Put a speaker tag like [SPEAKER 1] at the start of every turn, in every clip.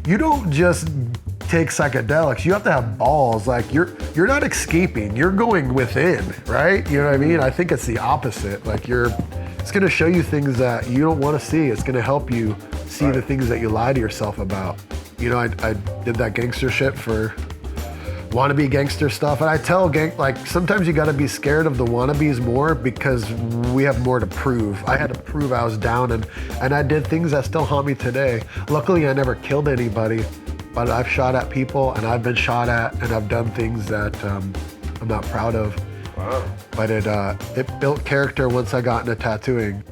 [SPEAKER 1] you don't just take psychedelics. You have to have balls. Like you're not escaping. You're going within, right? You know what I mean? I think it's the opposite. Like it's gonna show you things that you don't want to see. It's gonna help you see the things that you lie to yourself about. You know, I did that gangster shit for wannabe gangster stuff, and I tell like sometimes you got to be scared of the wannabes more because we have more to prove. I had to prove I was down, and I did things that still haunt me today. Luckily, I never killed anybody, but I've shot at people, and I've been shot at, and I've done things that I'm not proud of.
[SPEAKER 2] Wow.
[SPEAKER 1] But it built character once I got into tattooing.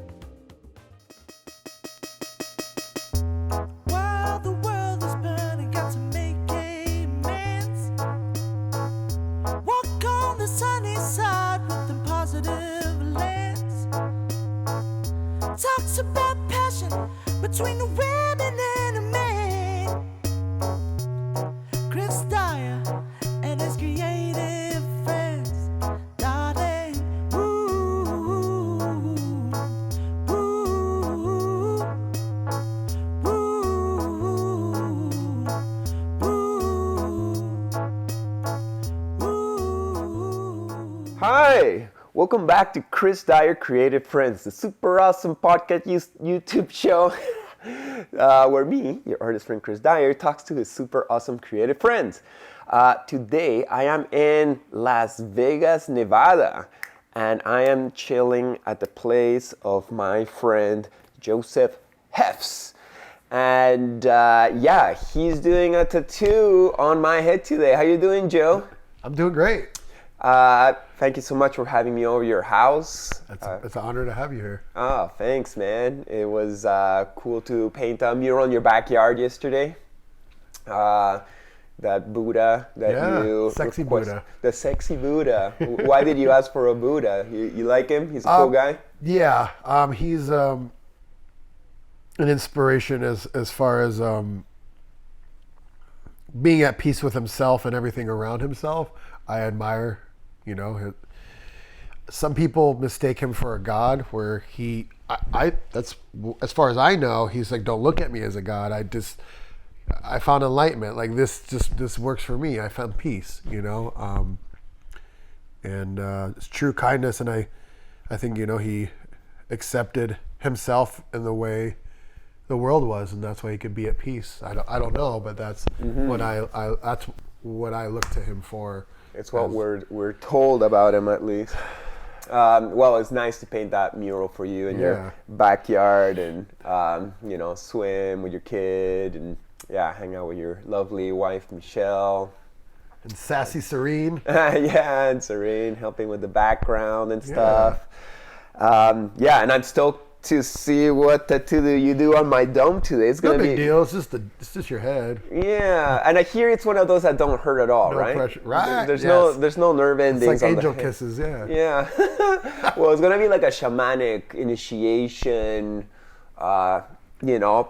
[SPEAKER 3] Talks about passion between the women and the men. Chris Dyer and his creative friends, darling. Ooh, ooh, ooh, ooh.
[SPEAKER 2] Hi, welcome back to Chris Dyer Creative Friends, the super awesome podcast YouTube show where me, your artist friend Chris Dyer, talks to his super awesome creative friends. Today I am in Las Vegas, Nevada, and I am chilling at the place of my friend Joseph Haefs. And he's doing a tattoo on my head today. How you doing, Joe?
[SPEAKER 1] I'm doing great.
[SPEAKER 2] Thank you so much for having me over your house.
[SPEAKER 1] It's an honor to have you here.
[SPEAKER 2] Oh, thanks, man. It was cool to paint a mural in your backyard yesterday. That Buddha that you
[SPEAKER 1] sexy Buddha.
[SPEAKER 2] The sexy Buddha. Why did you ask for a Buddha? You like him? He's a cool guy?
[SPEAKER 1] Yeah, he's an inspiration as far as being at peace with himself and everything around himself. I admire, some people mistake him for a god where that's as far as I know, he's like, don't look at me as a god. I found enlightenment. Like this works for me. I found peace, and it's true kindness. And I think, he accepted himself in the way the world was, and that's why he could be at peace. I don't know, but that's that's what I look to him for.
[SPEAKER 2] It's what we're told about him, at least. Well, it's nice to paint that mural for you in your backyard and, swim with your kid and, hang out with your lovely wife, Michelle.
[SPEAKER 1] And sassy Serene.
[SPEAKER 2] And Serene, helping with the background and stuff. And I'm stoked to see what tattoo you do on my dome today. It's gonna
[SPEAKER 1] no big
[SPEAKER 2] be
[SPEAKER 1] deal. It's just your head.
[SPEAKER 2] Yeah, and I hear it's one of those that don't hurt at all,
[SPEAKER 1] no
[SPEAKER 2] right?
[SPEAKER 1] Pressure. Right.
[SPEAKER 2] There's no nerve endings.
[SPEAKER 1] It's like
[SPEAKER 2] on
[SPEAKER 1] angel
[SPEAKER 2] the
[SPEAKER 1] kisses. Yeah.
[SPEAKER 2] Yeah. Well, it's gonna be like a shamanic initiation,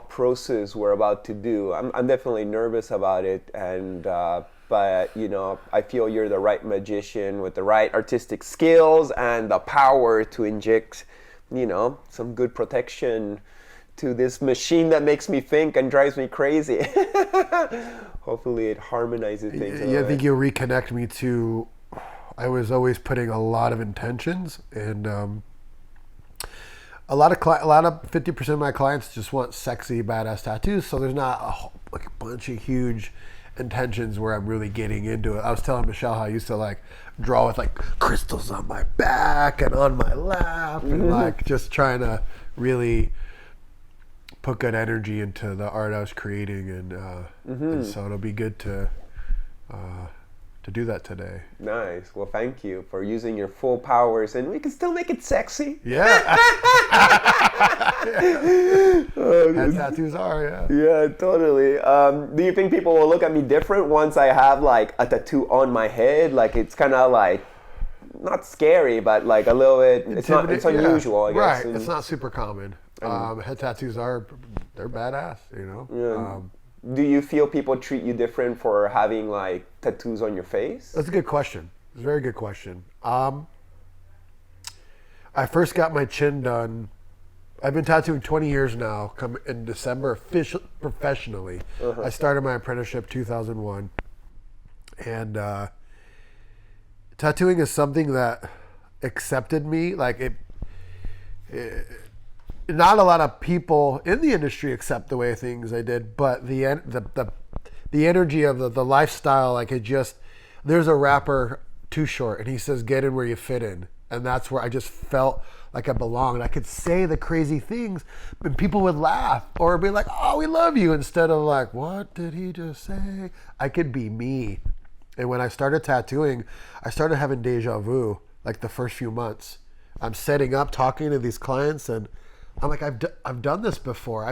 [SPEAKER 2] process we're about to do. I'm definitely nervous about it, and but I feel you're the right magician with the right artistic skills and the power to inject some good protection to this machine that makes me think and drives me crazy. Hopefully it harmonizes things.
[SPEAKER 1] Yeah, I think you'll reconnect me to, I was always putting a lot of intentions, and a lot of 50% of my clients just want sexy, badass tattoos, so there's not a bunch of huge intentions where I'm really getting into it. I was telling Michelle how I used to draw with crystals on my back and on my lap, and just trying to really put good energy into the art I was creating, and so it'll be good to do that today.
[SPEAKER 2] Nice. Well, thank you for using your full powers, and we can still make it sexy.
[SPEAKER 1] Yeah. Head tattoos are,
[SPEAKER 2] Yeah, totally. Do you think people will look at me different once I have a tattoo on my head? It's kind of not scary, but a little bit. It's unusual, I guess.
[SPEAKER 1] Right. It's not super common. Head tattoos they're badass,
[SPEAKER 2] Yeah. Do you feel people treat you different for having tattoos on your face?
[SPEAKER 1] That's a good question. It's a very good question. I first got my chin done I've been tattooing 20 years now. Come in December, professionally. I started my apprenticeship 2001, and tattooing is something that accepted me. Like not a lot of people in the industry accept the way things I did, but the energy of the lifestyle, like it just. There's a rapper, Too Short, and he says, "Get in where you fit in," and that's where I just felt like I belonged. I could say the crazy things, and people would laugh or be like, "Oh, we love you," instead of like, "What did he just say?" I could be me. And when I started tattooing, I started having deja vu. Like the first few months, I'm setting up, talking to these clients, and I'm like, I've done this before.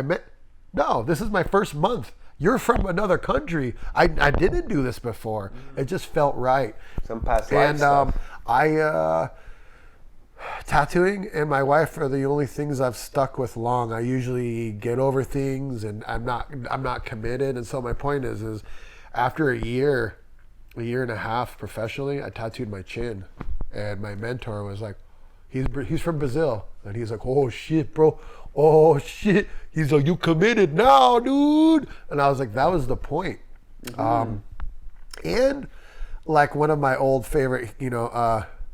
[SPEAKER 1] No, this is my first month. You're from another country. I didn't do this before. It just felt right.
[SPEAKER 2] Some past life stuff.
[SPEAKER 1] Tattooing and my wife are the only things I've stuck with long. I usually get over things, and I'm not committed. And so my point is after a year and a half professionally, I tattooed my chin, and my mentor was like, he's from Brazil, and he's like, "Oh shit, bro. Oh shit." He's like, "You committed now, dude." And I was like, that was the point. And like one of my old favorite,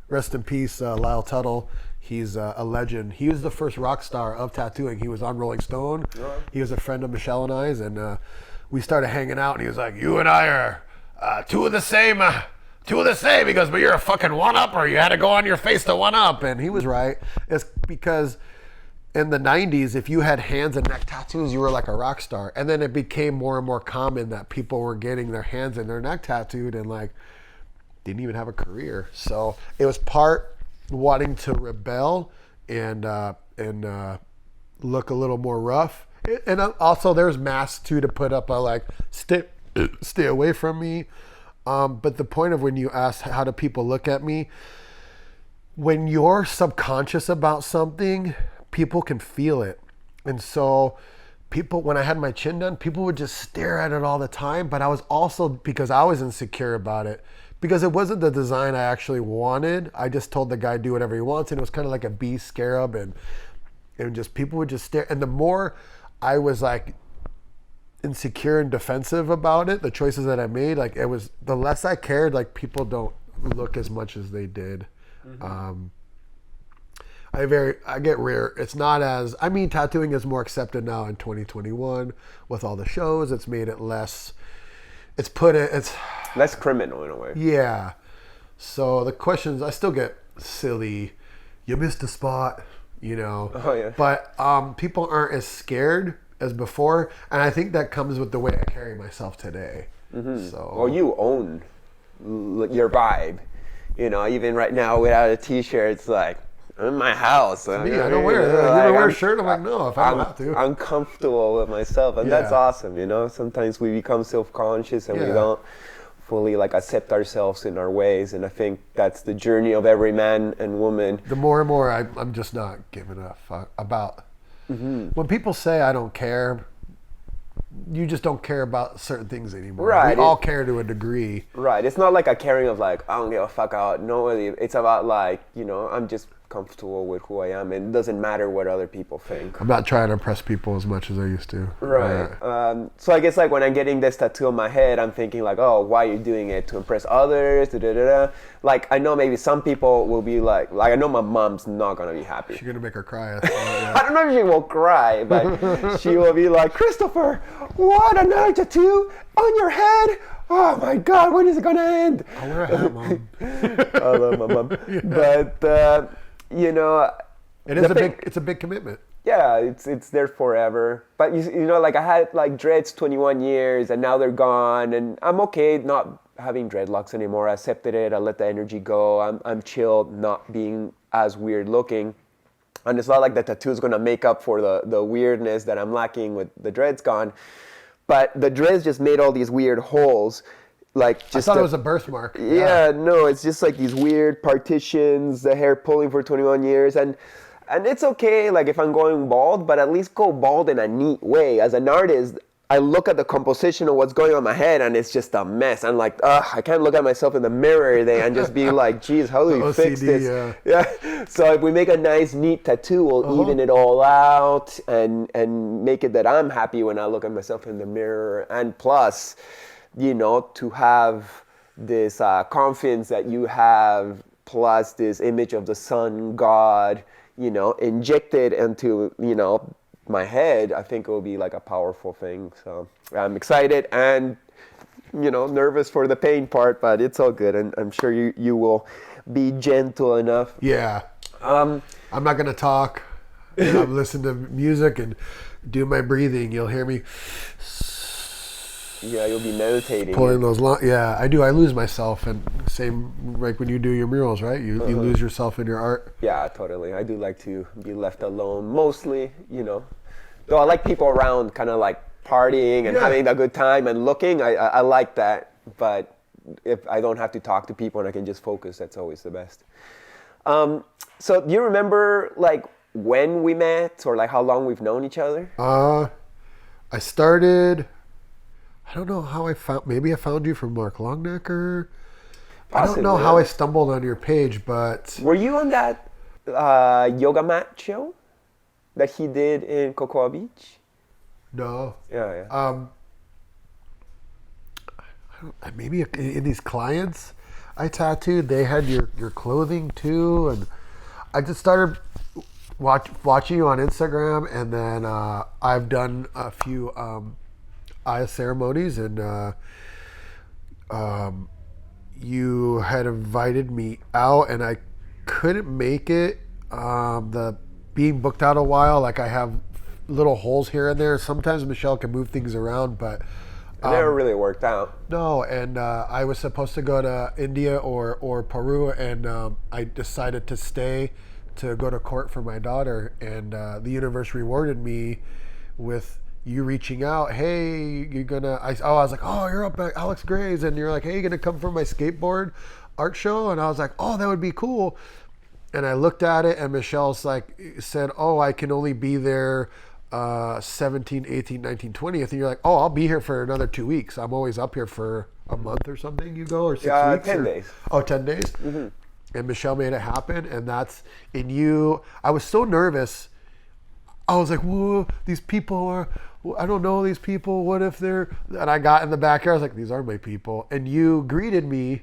[SPEAKER 1] rest in peace, Lyle Tuttle. He's a legend. He was the first rock star of tattooing. He was on Rolling Stone. He was a friend of Michelle and I's, and we started hanging out, and he was like, "You and I are two of the same. He goes, "But you're a fucking one-upper. You had to go on your face to one-up." And he was right. It's because in the 90s, if you had hands and neck tattoos, you were like a rock star. And then it became more and more common that people were getting their hands and their neck tattooed and like didn't even have a career. So it was part wanting to rebel and look a little more rough. And also there's masks too to put up a like stay away from me. But the point of when you ask how do people look at me, when you're subconscious about something, people can feel it. And so people, when I had my chin done, people would just stare at it all the time. But I was also, because I was insecure about it, because it wasn't the design I actually wanted. I just told the guy do whatever he wants, and it was kind of like a bee scarab, and just people would just stare. And the more I was like insecure and defensive about it, the choices that I made, like it was, the less I cared, like people don't look as much as they did. I get rare. It's not as, tattooing is more accepted now in 2021 with all the shows. It's made it less, it's
[SPEAKER 2] less criminal in a way.
[SPEAKER 1] Yeah. So the questions, I still get silly. You missed a spot,
[SPEAKER 2] Oh, yeah.
[SPEAKER 1] But people aren't as scared as before. And I think that comes with the way I carry myself today. So.
[SPEAKER 2] Well, you own your vibe. Even right now without a t-shirt, it's like, I'm in my house.
[SPEAKER 1] Me, I don't wear it. You don't wear a shirt? I'm like, no, if I don't have to.
[SPEAKER 2] I'm comfortable with myself, and that's awesome, Sometimes we become self-conscious and we don't fully accept ourselves in our ways, and I think that's the journey of every man and woman.
[SPEAKER 1] The more and more I'm just not giving a fuck about. When people say I don't care, you just don't care about certain things anymore.
[SPEAKER 2] Right.
[SPEAKER 1] We all care to a degree.
[SPEAKER 2] Right. It's not like a caring of I don't give a fuck out. No, it's about I'm just comfortable with who I am, and it doesn't matter what other people think.
[SPEAKER 1] I'm not trying to impress people as much as I used to.
[SPEAKER 2] Right. So I guess when I'm getting this tattoo on my head, I'm thinking oh, why are you doing it? To impress others? I know maybe some people will be like I know my mom's not gonna be happy.
[SPEAKER 1] She's gonna make her cry.
[SPEAKER 2] I don't know if she will cry, but she will be like, "Christopher, what, another tattoo on your head? Oh my God, when is it gonna end?"
[SPEAKER 1] I'll wear a hat, Mom.
[SPEAKER 2] I love my mom. But
[SPEAKER 1] it's a big commitment.
[SPEAKER 2] Yeah, it's there forever. But I had dreads 21 years, and now they're gone, and I'm okay not having dreadlocks anymore. I accepted it. I let the energy go. I'm chilled, not being as weird looking. And it's not like the tattoo is gonna make up for the weirdness that I'm lacking with the dreads gone. But the dreads just made all these weird holes. I
[SPEAKER 1] thought it was a birthmark.
[SPEAKER 2] Yeah, no, it's just these weird partitions, the hair pulling for 21 years. And it's okay, if I'm going bald, but at least go bald in a neat way. As an artist, I look at the composition of what's going on in my head, and it's just a mess. I'm like, ugh, I can't look at myself in the mirror every day and just be like, geez, how do we fix
[SPEAKER 1] OCD,
[SPEAKER 2] this? Yeah. So if we make a nice, neat tattoo, we'll even it all out and make it that I'm happy when I look at myself in the mirror. And plus, you know, to have this confidence that you have, plus this image of the sun god, you know, injected into, you know, my head, I think it will be like a powerful thing. So I'm excited and, you know, nervous for the pain part, but it's all good. And I'm sure you will be gentle enough.
[SPEAKER 1] Yeah. I'm not going to talk. I'm listening to music and do my breathing. You'll hear me.
[SPEAKER 2] Yeah, you'll be meditating.
[SPEAKER 1] Pulling those yeah, I do. I lose myself, and same like when you do your murals, right? You lose yourself in your art.
[SPEAKER 2] Yeah, totally. I do like to be left alone, mostly, you know. Though I like people around, kind of like partying and having a good time and looking. I like that, but if I don't have to talk to people and I can just focus, that's always the best. So do you remember like when we met or like how long we've known each other?
[SPEAKER 1] I started. I don't know how I found. Maybe I found you from Mark Longnecker. I don't know how I stumbled on your page, but
[SPEAKER 2] were you on that yoga mat show that he did in Cocoa Beach?
[SPEAKER 1] No.
[SPEAKER 2] Yeah.
[SPEAKER 1] Maybe in these clients I tattooed, they had your clothing too, and I just started watching you on Instagram, and then I've done a few Aya ceremonies, and you had invited me out, and I couldn't make it. The being booked out a while, like I have little holes here and there. Sometimes Michelle can move things around, but
[SPEAKER 2] it never really worked out.
[SPEAKER 1] No, and I was supposed to go to India or Peru, and I decided to stay to go to court for my daughter, and the universe rewarded me with you reaching out. Hey, you're gonna? I was like, oh, you're up at Alex Gray's, and you're like, hey, you're gonna come for my skateboard art show? And I was like, oh, that would be cool. And I looked at it, and Michelle's like said, oh, I can only be there 17, 18, 19, 20th. And you're like, oh, I'll be here for another 2 weeks. I'm always up here for a month or something. You go, or 6 weeks?
[SPEAKER 2] 10 days.
[SPEAKER 1] Oh, 10 days? Mm-hmm. And Michelle made it happen, and that's in you. I was so nervous. I was like, whoa, these people are, I don't know these people. What if they're, and I got in the backyard. I was like, these are my people. And you greeted me.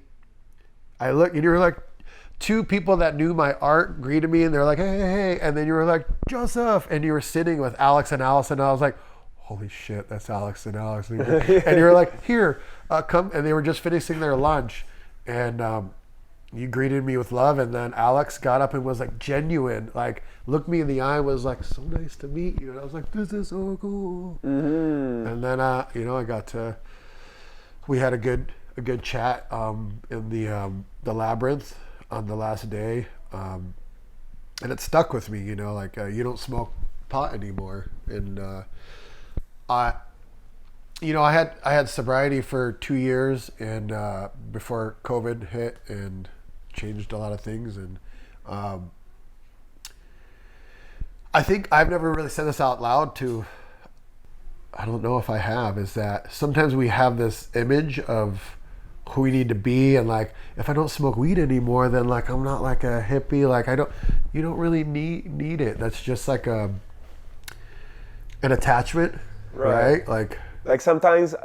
[SPEAKER 1] I looked, and you were like, two people that knew my art greeted me, and they're like, hey, hey, hey. And then you were like, Joseph. And you were sitting with Alex and Allison. And I was like, holy shit, that's Alex and Alex. And you were like, here, come. And they were just finishing their lunch. And you greeted me with love. And then Alex got up and was like genuine, like looked me in the eye, was like, so nice to meet you. And I was like, this is so cool. Mm-hmm. And then, I got to, we had a good chat in the Labyrinth on the last day, and it stuck with me. You don't smoke pot anymore, and I had sobriety for 2 years, and before COVID hit and changed a lot of things, and I think I've never really said this out loud to. I don't know if I have. Is that sometimes we have this image of who we need to be, and like if I don't smoke weed anymore, then like I'm not like a hippie. Like you don't really need it. That's just like an attachment, right? Like
[SPEAKER 2] sometimes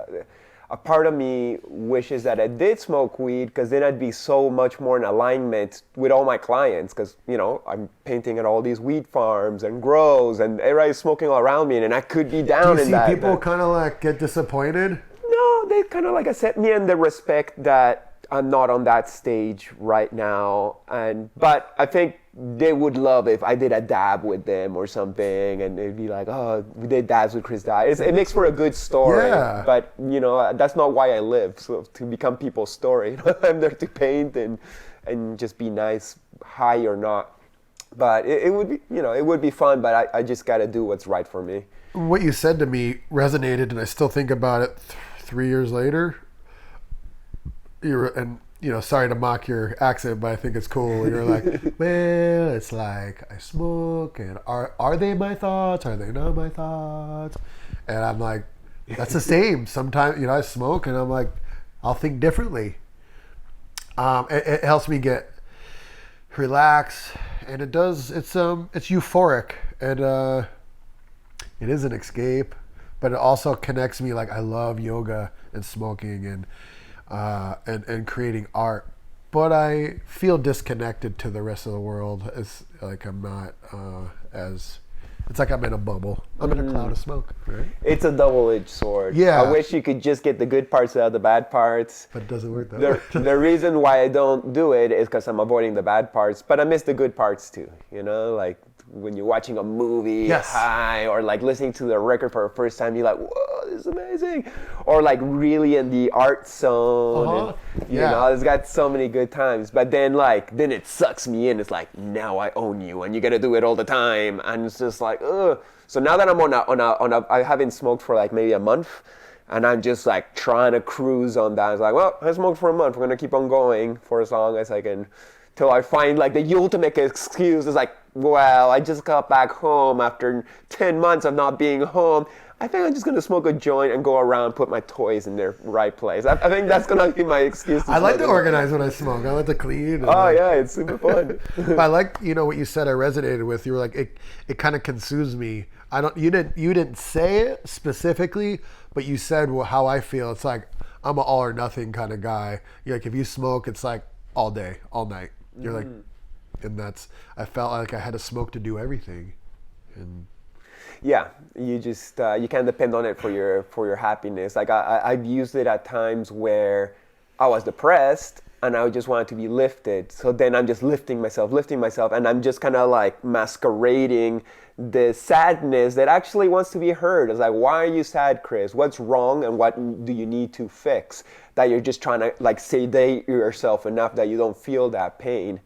[SPEAKER 2] a part of me wishes that I did smoke weed, because then I'd be so much more in alignment with all my clients, because I'm painting at all these weed farms and grows, and everybody's smoking all around me, and I could be down
[SPEAKER 1] Do
[SPEAKER 2] in
[SPEAKER 1] you
[SPEAKER 2] that.
[SPEAKER 1] see people kind of like get disappointed?
[SPEAKER 2] No, they kind of like accept me, and the respect that I'm not on that stage right now. But I think they would love if I did a dab with them or something, and they'd be like, oh, we did dabs with Chris Dyer. It makes for a good story. Yeah. But, that's not why I live, so to become people's story. I'm there to paint and just be nice, high or not. But it would be, it would be fun, but I just got to do what's right for me.
[SPEAKER 1] What you said to me resonated, and I still think about it 3 years later. Sorry to mock your accent, but I think it's cool. You're like, well, it's like I smoke, and are they my thoughts? Are they not my thoughts? And I'm like, That's the same. Sometimes, I smoke and I'm like, I'll think differently. It helps me get relaxed, and it's euphoric, and it is an escape, but it also connects me. Like, I love yoga and smoking and creating art, but I feel disconnected to the rest of the world. It's like I'm not it's like I'm in a bubble. I'm in a cloud of smoke, right?
[SPEAKER 2] It's a double-edged sword.
[SPEAKER 1] Yeah.
[SPEAKER 2] I wish you could just get the good parts out of the bad parts.
[SPEAKER 1] But it doesn't work that way.
[SPEAKER 2] The reason why I don't do it is because I'm avoiding the bad parts, but I miss the good parts too. Like when you're watching a movie,
[SPEAKER 1] Yes.
[SPEAKER 2] high, or like listening to the record for the first time, you're like, whoa, this is amazing. Or like really in the art zone.
[SPEAKER 1] Uh-huh.
[SPEAKER 2] And,
[SPEAKER 1] Yeah.
[SPEAKER 2] it's got so many good times. But then it sucks me in. It's like, now I own you and you got to do it all the time. And it's just like, ugh. So now that I'm I haven't smoked for like maybe a month, and I'm just like trying to cruise on that. It's like, well, I smoked for a month. We're going to keep on going for as long as I can, till I find like the ultimate excuse. It's like, well, I just got back home after 10 months of not being home. I think I'm just going to smoke a joint and go around, put my toys in their right place. I think that's going to be my excuse.
[SPEAKER 1] I like to organize when I smoke. I like to clean.
[SPEAKER 2] Yeah, it's super fun.
[SPEAKER 1] But I like, what you said. I resonated with. You were like, it kind of consumes me. You didn't say it specifically, but you said how I feel. It's like I'm an all or nothing kind of guy. You're like, if you smoke, it's like all day, all night. You're like, and I felt like I had to smoke to do everything, and.
[SPEAKER 2] Yeah, you just you can't depend on it for your happiness. Like I've used it at times where I was depressed and I just wanted to be lifted. So then I'm just lifting myself, and I'm just kind of like masquerading the sadness that actually wants to be heard. It's like, why are you sad, Chris? What's wrong, and what do you need to fix? That you're just trying to like sedate yourself enough that you don't feel that pain.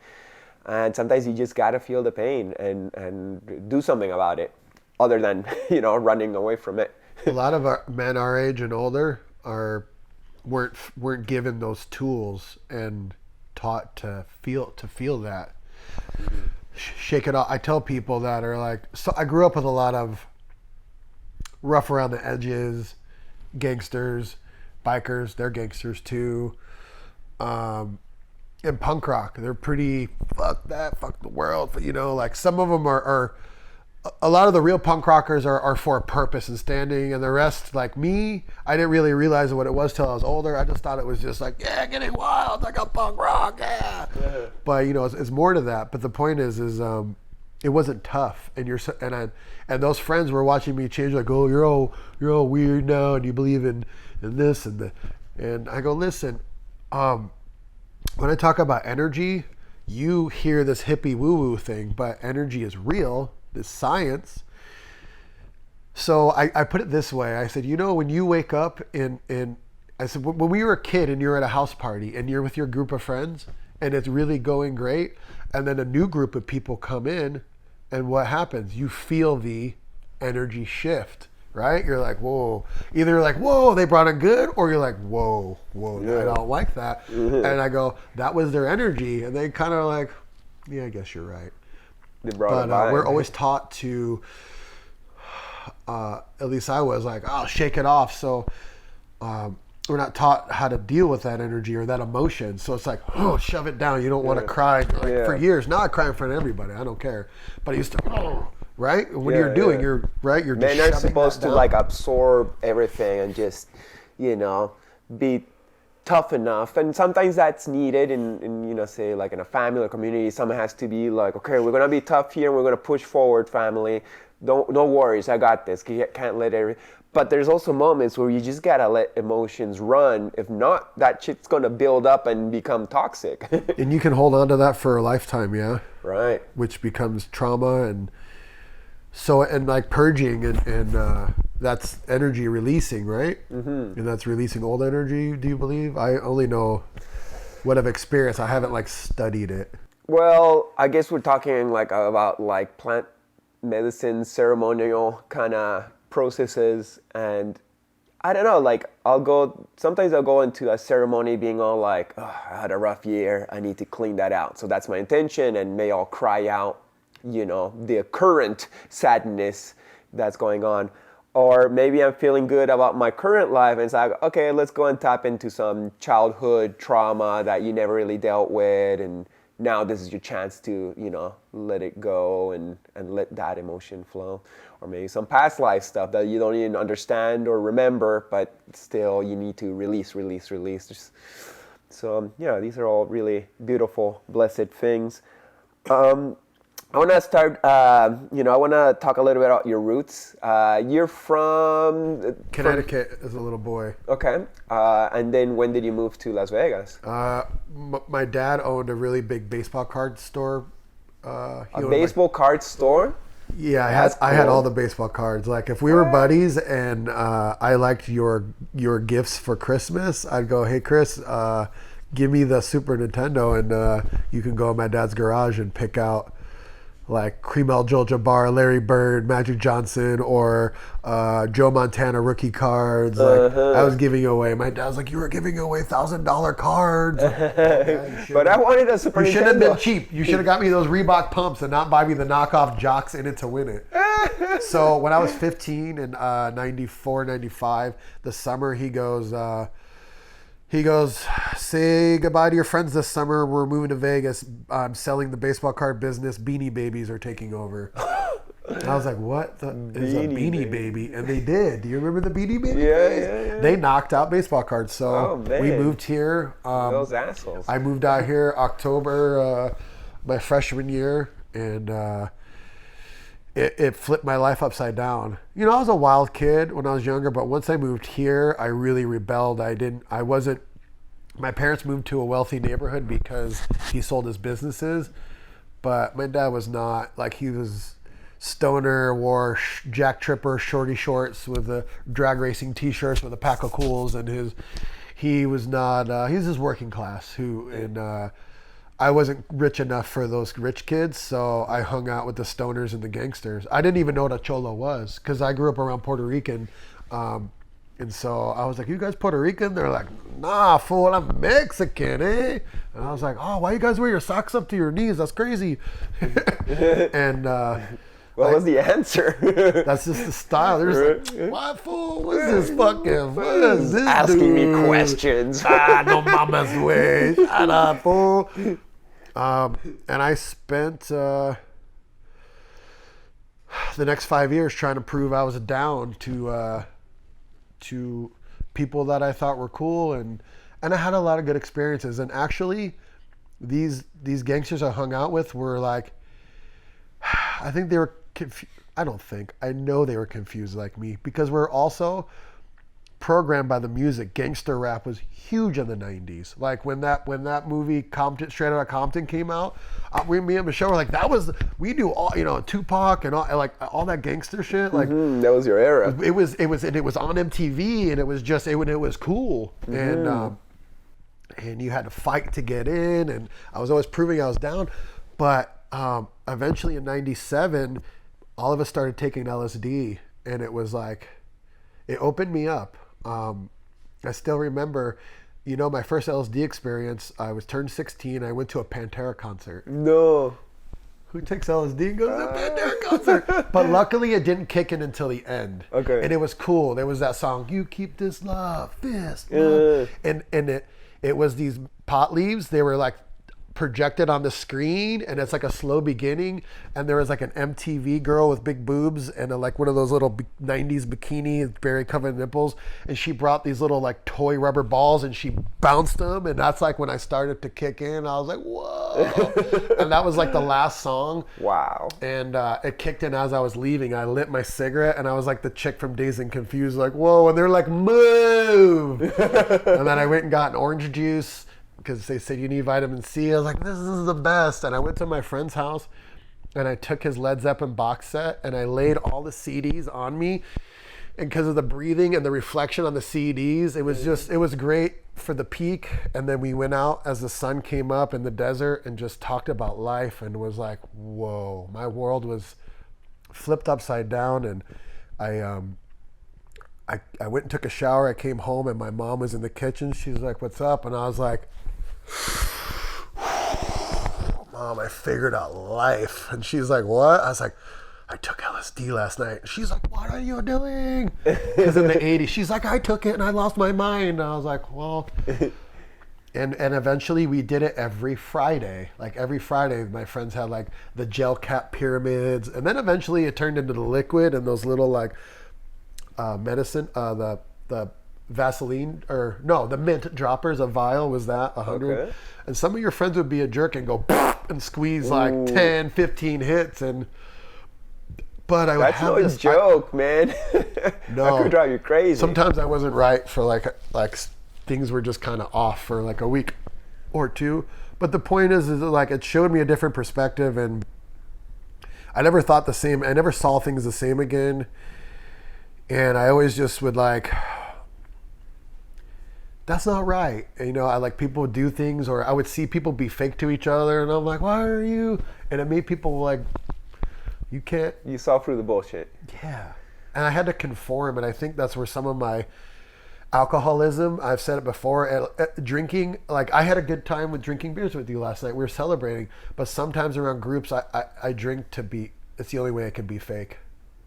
[SPEAKER 2] And sometimes you just gotta feel the pain and do something about it, other than running away from it.
[SPEAKER 1] A lot of men our age and older weren't given those tools and taught to feel that. Shake it off. I tell people that are like, so I grew up with a lot of rough around the edges, gangsters, bikers. They're gangsters too. And punk rock, they're pretty fuck the world. But like some of them are a lot of the real punk rockers are for a purpose and standing, and the rest, like me, I didn't really realize what it was till I was older. I just thought it was just like, yeah, getting wild, like a punk rock, yeah. But it's more to that. But the point is it wasn't tough, and those friends were watching me change. Like, oh, you're all weird now, and you believe in this and I go, listen, when I talk about energy, you hear this hippie woo-woo thing, but energy is real. This science. So I put it this way. I said, when you wake up I said, when we were a kid and you're at a house party and you're with your group of friends and it's really going great, and then a new group of people come in, and what happens? You feel the energy shift, right? You're like, whoa. Either you're like, whoa, they brought it good, or you're like, whoa, I don't like that. And I go, that was their energy. And they kind of like, yeah, I guess you're right. But we're always taught to, at least I was like, oh, shake it off. So we're not taught how to deal with that energy or that emotion. So it's like, oh, shove it down. You don't want to cry. For years, now I cry in front of everybody. I don't care. But I used to, right? When you're doing, you're right. You're just
[SPEAKER 2] men are supposed to like absorb everything and just, be tough enough, and sometimes that's needed in say like in a family or community. Someone has to be like, okay, we're gonna be tough here and we're gonna push forward, family. No worries, I got this. You can't let everything. But there's also moments where you just gotta let emotions run. If not, that shit's gonna build up and become toxic.
[SPEAKER 1] And you can hold on to that for a lifetime, yeah.
[SPEAKER 2] Right.
[SPEAKER 1] Which becomes trauma, and like purging, and that's energy releasing, right? Mm-hmm. And that's releasing old energy, do you believe? I only know what I've experienced. I haven't like studied it.
[SPEAKER 2] Well, I guess we're talking like about like plant medicine, ceremonial kind of processes, and I don't know, like sometimes I'll go into a ceremony being all like, oh, I had a rough year, I need to clean that out. So that's my intention, and may all cry out, the current sadness that's going on. Or maybe I'm feeling good about my current life, and it's like, okay, let's go and tap into some childhood trauma that you never really dealt with, and now this is your chance to, let it go and let that emotion flow. Or maybe some past life stuff that you don't even understand or remember, but still you need to release. So these are all really beautiful, blessed things. I want to start, I want to talk a little bit about your roots. You're from...
[SPEAKER 1] Connecticut as a little boy.
[SPEAKER 2] Okay. And then when did you move to Las Vegas?
[SPEAKER 1] My dad owned a really big baseball card store.
[SPEAKER 2] A baseball card store?
[SPEAKER 1] Yeah, I had all the baseball cards. Like if we were buddies and I liked your gifts for Christmas, I'd go, hey Chris, give me the Super Nintendo, and you can go in my dad's garage and pick out like Kareem Abdul-Jabbar, Larry Bird, Magic Johnson, or Joe Montana rookie cards. Like I was giving away. My dad was like, "You were giving away $1,000 cards."
[SPEAKER 2] But I wanted a Super Nintendo.
[SPEAKER 1] You should have been cheap. You should have got me those Reebok pumps and not buy me the knockoff jocks in it to win it. So when I was 15 in 94, 95, the summer, he goes, say goodbye to your friends this summer. We're moving to Vegas. I'm selling the baseball card business. Beanie Babies are taking over. And I was like, what is a Beanie Baby? And they did. Do you remember the Beanie Baby?
[SPEAKER 2] Yeah.
[SPEAKER 1] They knocked out baseball cards. So we moved here.
[SPEAKER 2] Those assholes.
[SPEAKER 1] I moved out here October my freshman year, and it flipped my life upside down. I was a wild kid when I was younger, but once I moved here, I really rebelled. My parents moved to a wealthy neighborhood because he sold his businesses, but my dad was not. Like, he was stoner, wore Jack Tripper shorty shorts with the drag racing t-shirts with a pack of cools, and he was not, he was just working class, I wasn't rich enough for those rich kids, so I hung out with the stoners and the gangsters. I didn't even know what a cholo was because I grew up around Puerto Rican. And so I was like, you guys Puerto Rican? They're like, nah, fool, I'm Mexican, eh? And I was like, oh, why you guys wear your socks up to your knees? That's crazy. And
[SPEAKER 2] what was the answer?
[SPEAKER 1] That's just the style. They're just like, what fool? What is this fucking? What is this
[SPEAKER 2] asking
[SPEAKER 1] dude?
[SPEAKER 2] me questions?
[SPEAKER 1] No mama's way. Shut up, fool. And I spent the next 5 years trying to prove I was down to people that I thought were cool, and I had a lot of good experiences. And actually, these gangsters I hung out with were like, I think they were I know they were confused like me, because we're also programmed by the music. Gangster rap was huge in the 90s. Like when that movie Compton, Straight Outta Compton came out, me and Michelle were like, we knew all, Tupac and all that gangster shit. Like
[SPEAKER 2] that was your era.
[SPEAKER 1] It was on MTV, and it was cool. And you had to fight to get in, and I was always proving I was down. But eventually in 97, all of us started taking LSD, and it was like, it opened me up. I still remember, my first LSD experience. I was turned 16. I went to a Pantera concert.
[SPEAKER 2] No.
[SPEAKER 1] Who takes LSD and goes to a Pantera concert? But luckily, it didn't kick in until the end.
[SPEAKER 2] Okay.
[SPEAKER 1] And it was cool. There was that song, "You Keep This Love, Fist Love," and it was these pot leaves. They were like projected on the screen, and it's like a slow beginning, and there was like an MTV girl with big boobs and like one of those little 90s bikini, very covered nipples, and she brought these little like toy rubber balls and she bounced them, and that's like when I started to kick in. I was like, whoa. And that was like the last song.
[SPEAKER 2] Wow.
[SPEAKER 1] And it kicked in as I was leaving. I lit my cigarette, and I was like the chick from Dazed and Confused, like, whoa, and they're like, move. And then I went and got an orange juice because they said you need vitamin C. I was like, this is the best. And I went to my friend's house, and I took his Led Zeppelin box set, and I laid all the CDs on me. And because of the breathing and the reflection on the CDs, it was great for the peak. And then we went out as the sun came up in the desert and just talked about life, and was like, whoa, my world was flipped upside down. And I went and took a shower. I came home, and my mom was in the kitchen. She was like, what's up? And I was like, Mom, I figured out life. And she's like, what? I was like, I took LSD last night. She's like, what are you doing? Because in the 80s, she's like, I took it and I lost my mind. And I was like, well, and eventually we did it every Friday. Like every Friday, my friends had like the gel cap pyramids. And then eventually it turned into the liquid and those little like medicine, the Vaseline, or no, the mint droppers, a vial was that, 100.
[SPEAKER 2] Okay.
[SPEAKER 1] And some of your friends would be a jerk and go and squeeze like 10, 15 hits. But I would
[SPEAKER 2] That's
[SPEAKER 1] have
[SPEAKER 2] no
[SPEAKER 1] this
[SPEAKER 2] joke, man.
[SPEAKER 1] No.
[SPEAKER 2] That could drive you crazy.
[SPEAKER 1] Sometimes I wasn't right for like things were just kind of off for like a week or two. But the point is that, like, it showed me a different perspective, and I never thought the same. I never saw things the same again. And I always just would like, that's not right. And, you know, I like people would do things, or I would see people be fake to each other, and I'm like, why are you? And it made people like, you can't.
[SPEAKER 2] You saw through the bullshit.
[SPEAKER 1] Yeah. And I had to conform, and I think that's where some of my alcoholism, I've said it before, drinking, like I had a good time with drinking beers with you last night. We were celebrating, but sometimes around groups, I drink to be, it's the only way I can be fake.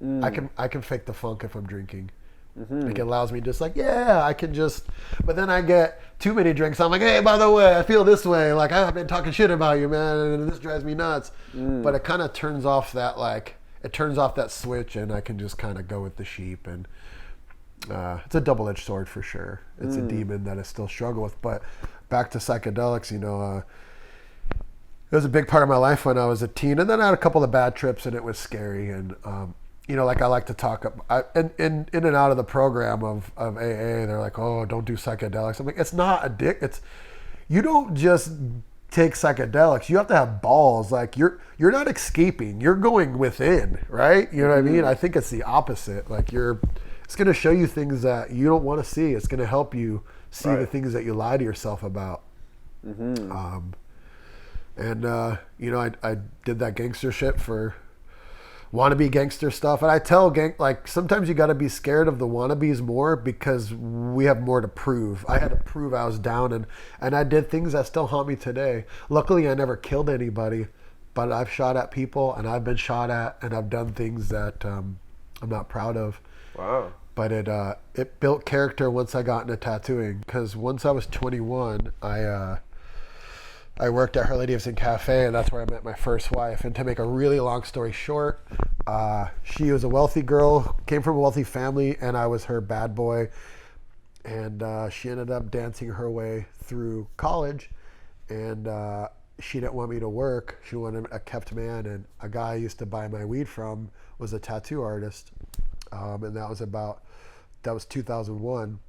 [SPEAKER 1] I can fake the funk if I'm drinking. Like it allows me just like, yeah, I can just, but then I get too many drinks. I'm like, hey, by the way, I feel this way. Like I've been talking shit about you, man, and this drives me nuts. But it kind of turns off that, like, it turns off that switch, and I can just kind of go with the sheep. And it's a double-edged sword for sure. It's a demon that I still struggle with. But back to psychedelics, you know, it was a big part of my life when I was a teen, and then I had a couple of bad trips, and it was scary. And you know, like I like to talk in and out of the program of AA. They're like, oh, don't do psychedelics. I'm like, it's not it's you don't just take psychedelics. You have to have balls. Like you're not escaping. You're going within, right? You know what I mean? I think it's the opposite. Like it's going to show you things that you don't want to see. It's going to help you see the things that you lie to yourself about. And you know, I did that gangster shit for wannabe gangster stuff, and I tell like sometimes you got to be scared of the wannabes more because we have more to prove. I had to prove I was down, and I did things that still haunt me today. Luckily, I never killed anybody, but I've shot at people, and I've been shot at, and I've done things that I'm not proud of.
[SPEAKER 2] Wow.
[SPEAKER 1] But it built character once I got into tattooing, because once I was 21, I worked at Her Lady of Sin Cafe, and that's where I met my first wife. And to make a really long story short, she was a wealthy girl, came from a wealthy family, and I was her bad boy. And she ended up dancing her way through college, and she didn't want me to work. She wanted a kept man, and a guy I used to buy my weed from was a tattoo artist. And that was 2001.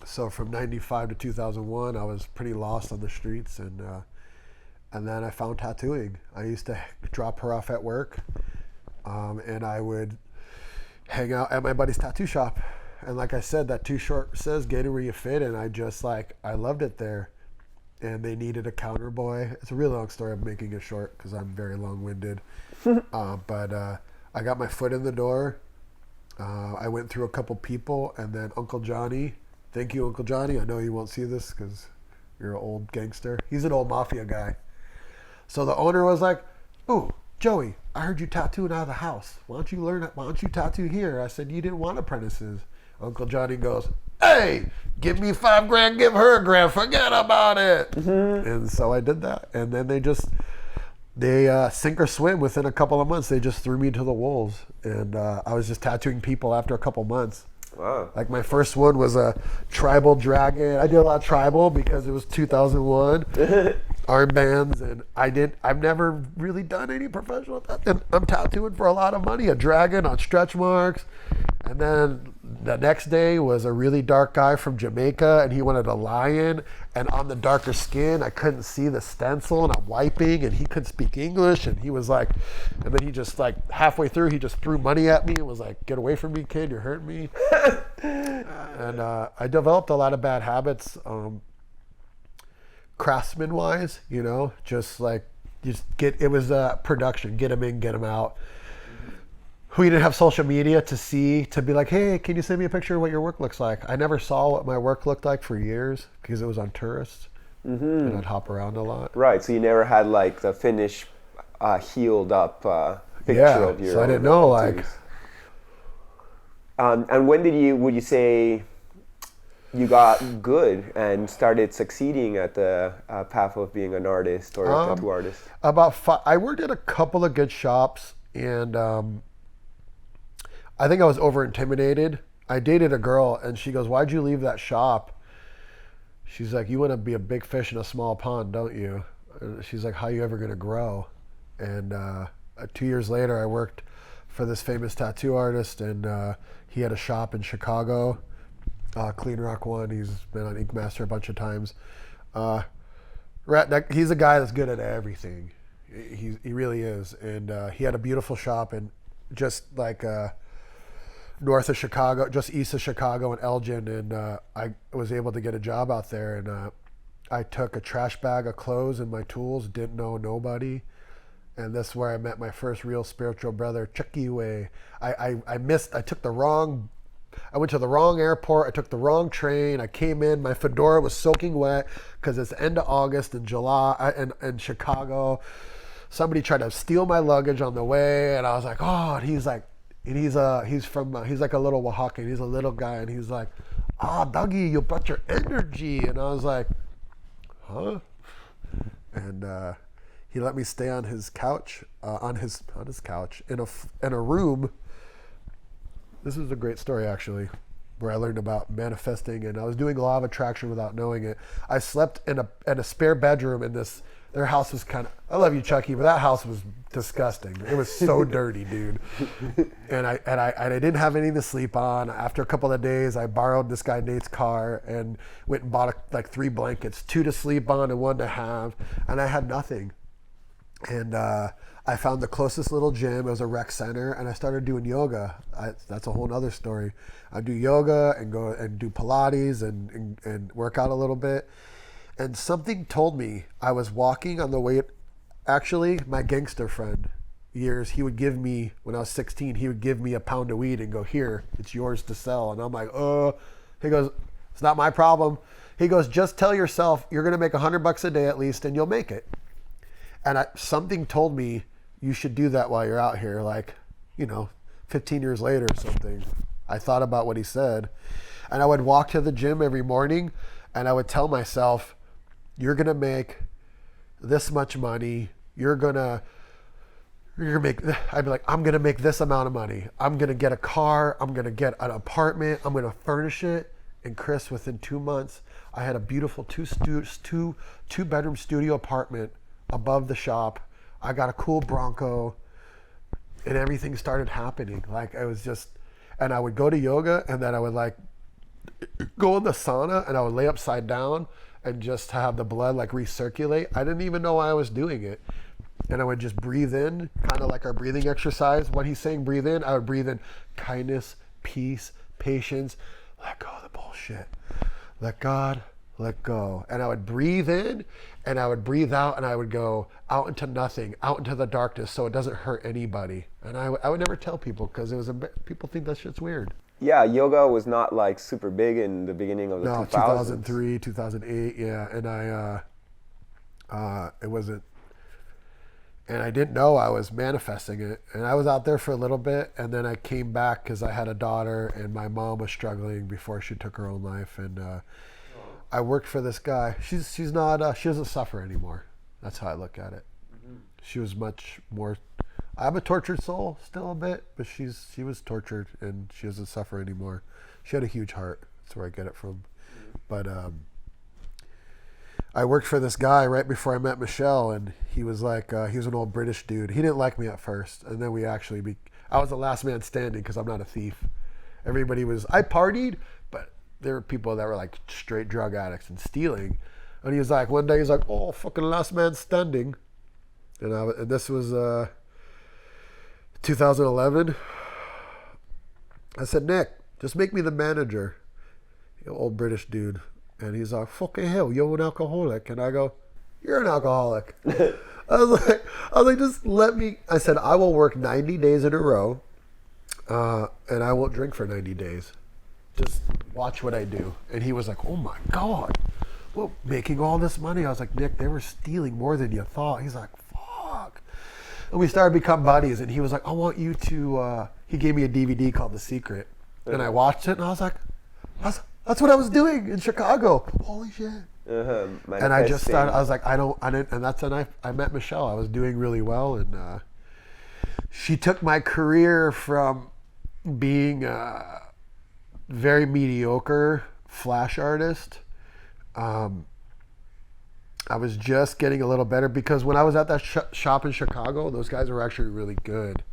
[SPEAKER 1] So from 95 to 2001, I was pretty lost on the streets, and then I found tattooing. I used to drop her off at work, and I would hang out at my buddy's tattoo shop. And like I said, that Too Short says, get it where you fit, and I loved it there. And they needed a counter boy. It's a really long story. I'm making it short because I'm very long-winded. But I got my foot in the door. I went through a couple people, and then Uncle Johnny. Thank you, Uncle Johnny. I know you won't see this because you're an old gangster. He's an old mafia guy. So the owner was like, "Oh, Joey, I heard you tattooing out of the house. Why don't you tattoo here?" I said, "You didn't want apprentices." Uncle Johnny goes, "Hey, give me $5,000, give her $1,000, forget about it." And so I did that. And then they sink or swim. Within a couple of months, they just threw me to the wolves. And I was just tattooing people after a couple months.
[SPEAKER 2] Wow.
[SPEAKER 1] Like my first one was a tribal dragon. I did a lot of tribal because it was 2001. Armbands, and I've never really done any professional tattoo. And I'm tattooing for a lot of money, a dragon on stretch marks. And then the next day was a really dark guy from Jamaica, and he wanted a lion. And on the darker skin, I couldn't see the stencil, and I'm wiping, and he couldn't speak English. And he was like, and then he just like halfway through, he just threw money at me and was like, "Get away from me, kid, you're hurting me." And I developed a lot of bad habits, craftsman wise, you know, it was production, get them in, get them out. We didn't have social media to be like, "Hey, can you send me a picture of what your work looks like?" I never saw what my work looked like for years because it was on tourists, and I'd hop around a lot.
[SPEAKER 2] Right, so you never had like the finished, healed up picture of your
[SPEAKER 1] so I
[SPEAKER 2] own
[SPEAKER 1] didn't know
[SPEAKER 2] tattoos.
[SPEAKER 1] like.
[SPEAKER 2] And when would you say you got good and started succeeding at the path of being an artist or a tattoo artist?
[SPEAKER 1] I worked at a couple of good shops, and I think I was over intimidated. I dated a girl, and she goes, "Why'd you leave that shop?" She's like, "You want to be a big fish in a small pond, don't you?" And she's like, "How are you ever gonna grow?" And 2 years later, I worked for this famous tattoo artist, and he had a shop in Chicago, Clean Rock One. He's been on Ink Master a bunch of times. He's a guy that's good at everything. He really is, and he had a beautiful shop, and just like north of Chicago, just east of Chicago in Elgin, and I was able to get a job out there, and I took a trash bag of clothes and my tools, didn't know nobody, and that's where I met my first real spiritual brother, Chucky Way. I went to the wrong airport, I took the wrong train, I came in, my fedora was soaking wet because it's end of August in July in Chicago. Somebody tried to steal my luggage on the way, and I was like, oh, and he's like, and he's like a little Oaxacan, he's a little guy, and he's like, "Ah, Dougie, you brought your energy," and I was like, huh? And he let me stay on his couch, on his couch in a room. This is a great story, actually, where I learned about manifesting, and I was doing law of attraction without knowing it. I slept in a spare bedroom in this. Their house was kind of, I love you, Chucky, but that house was disgusting. It was so dirty, dude. And I didn't have anything to sleep on. After a couple of days, I borrowed this guy Nate's car and went and bought like 3 blankets, 2 to sleep on and 1 to have, and I had nothing. And I found the closest little gym. It was a rec center, and I started doing yoga. That's a whole nother story. I do yoga and go and do Pilates and work out a little bit. And something told me, I was walking on the way. Actually, my gangster friend, he would give me, when I was 16, he would give me a pound of weed and go, "Here, it's yours to sell." And I'm like, "Oh." He goes, "It's not my problem." He goes, "Just tell yourself you're going to make $100 a day at least, and you'll make it." And something told me, you should do that while you're out here. Like, 15 years later or something. I thought about what he said. And I would walk to the gym every morning, and I would tell myself, you're going to make this much money. I'd be like, I'm going to make this amount of money. I'm going to get a car. I'm going to get an apartment. I'm going to furnish it. And Chris, within 2 months, I had a beautiful two-bedroom studio apartment above the shop. I got a cool Bronco, and everything started happening. Like, I was just, and I would go to yoga, and then I would like go in the sauna, and I would lay upside down and just have the blood like recirculate. I didn't even know why I was doing it. And I would just breathe in, kind of like our breathing exercise. When he's saying breathe in, I would breathe in kindness, peace, patience, let go of the bullshit. Let God, let go. And I would breathe in, and I would breathe out, and I would go out into nothing, out into the darkness, so it doesn't hurt anybody. And I would never tell people, because people think that shit's weird.
[SPEAKER 2] Yeah, yoga was not like super big in the beginning of the 2000s.
[SPEAKER 1] 2003, 2008, yeah. And it wasn't, and I didn't know I was manifesting it. And I was out there for a little bit, and then I came back because I had a daughter, and my mom was struggling before she took her own life. And I worked for this guy. She doesn't suffer anymore. That's how I look at it. Mm-hmm. She was much more. I'm a tortured soul still a bit, but she was tortured, and she doesn't suffer anymore. She had a huge heart. That's where I get it from. But I worked for this guy right before I met Michelle, and he was like, he was an old British dude. He didn't like me at first, and then I was the last man standing because I'm not a thief. I partied, but there were people that were like straight drug addicts and stealing. And he was like, one day he's like, "Oh, fucking last man standing." And this was 2011. I said, "Nick, just make me the manager." Old British dude. And he's like, "Fucking hell, you're an alcoholic." And I go, "You're an alcoholic." I was like, just let me. I said, "I will work 90 days in a row, and I won't drink for 90 days. Just watch what I do." And he was like, "Oh my God, well, making all this money." I was like, "Nick, they were stealing more than you thought." He's like, "Fuck." And we started to become buddies. And he was like, I want you to, he gave me a DVD called The Secret. And I watched it and I was like, that's what I was doing in Chicago. Holy shit. And I just started, I was like, I didn't, and that's when I met Michelle. I was doing really well. And she took my career from being a very mediocre flash artist. I was just getting a little better because when I was at that shop in Chicago, those guys were actually really good.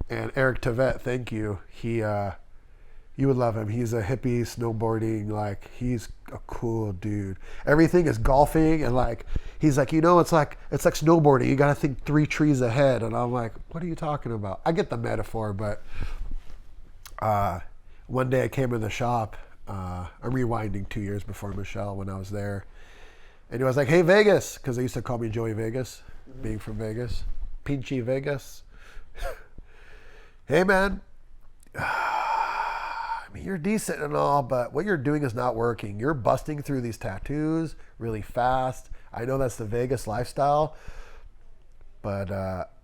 [SPEAKER 1] And Eric Tevet, thank you. You would love him. He's a hippie snowboarding, like he's a cool dude. Everything is golfing and like he's like, it's like snowboarding. You got to think 3 trees ahead. And I'm like, what are you talking about? I get the metaphor, but one day I came in the shop. I'm rewinding 2 years before Michelle when I was there. And he was like, hey, Vegas, because they used to call me Joey Vegas, being from Vegas. Pinchy Vegas. Hey, man. I mean, you're decent and all, but what you're doing is not working. You're busting through these tattoos really fast. I know that's the Vegas lifestyle. But,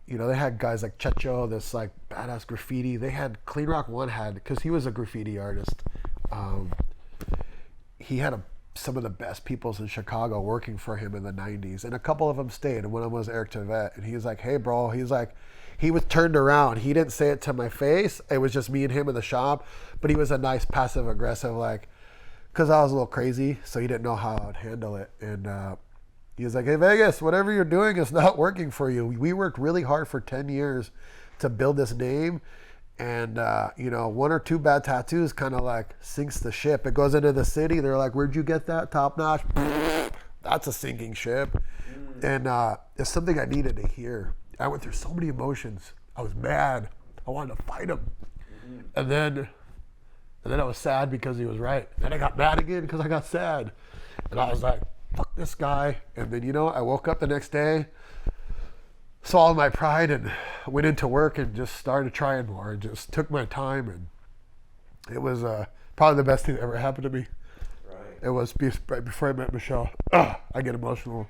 [SPEAKER 1] they had guys like Checho, this like badass graffiti. They had Clean Rock One because he was a graffiti artist. He had some of the best peoples in Chicago working for him in the 90s. And a couple of them stayed. And one of them was Eric Tevet. And he was like, hey, bro. He's like, he was turned around. He didn't say it to my face. It was just me and him in the shop. But he was a nice passive aggressive, like, because I was a little crazy. So he didn't know how I'd handle it. And he was like, hey, Vegas, whatever you're doing is not working for you. We worked really hard for 10 years to build this name. And, 1 or 2 bad tattoos kind of like sinks the ship. It goes into the city. They're like, where'd you get that? Top notch. That's a sinking ship. And it's something I needed to hear. I went through so many emotions. I was mad. I wanted to fight him. And then I was sad because he was right. Then I got mad again because I got sad. And I was like, fuck this guy. And then, I woke up the next day, swallowed my pride and went into work and just started trying more and just took my time. And it was probably the best thing that ever happened to me.
[SPEAKER 2] Right.
[SPEAKER 1] It was right before I met Michelle. I get emotional.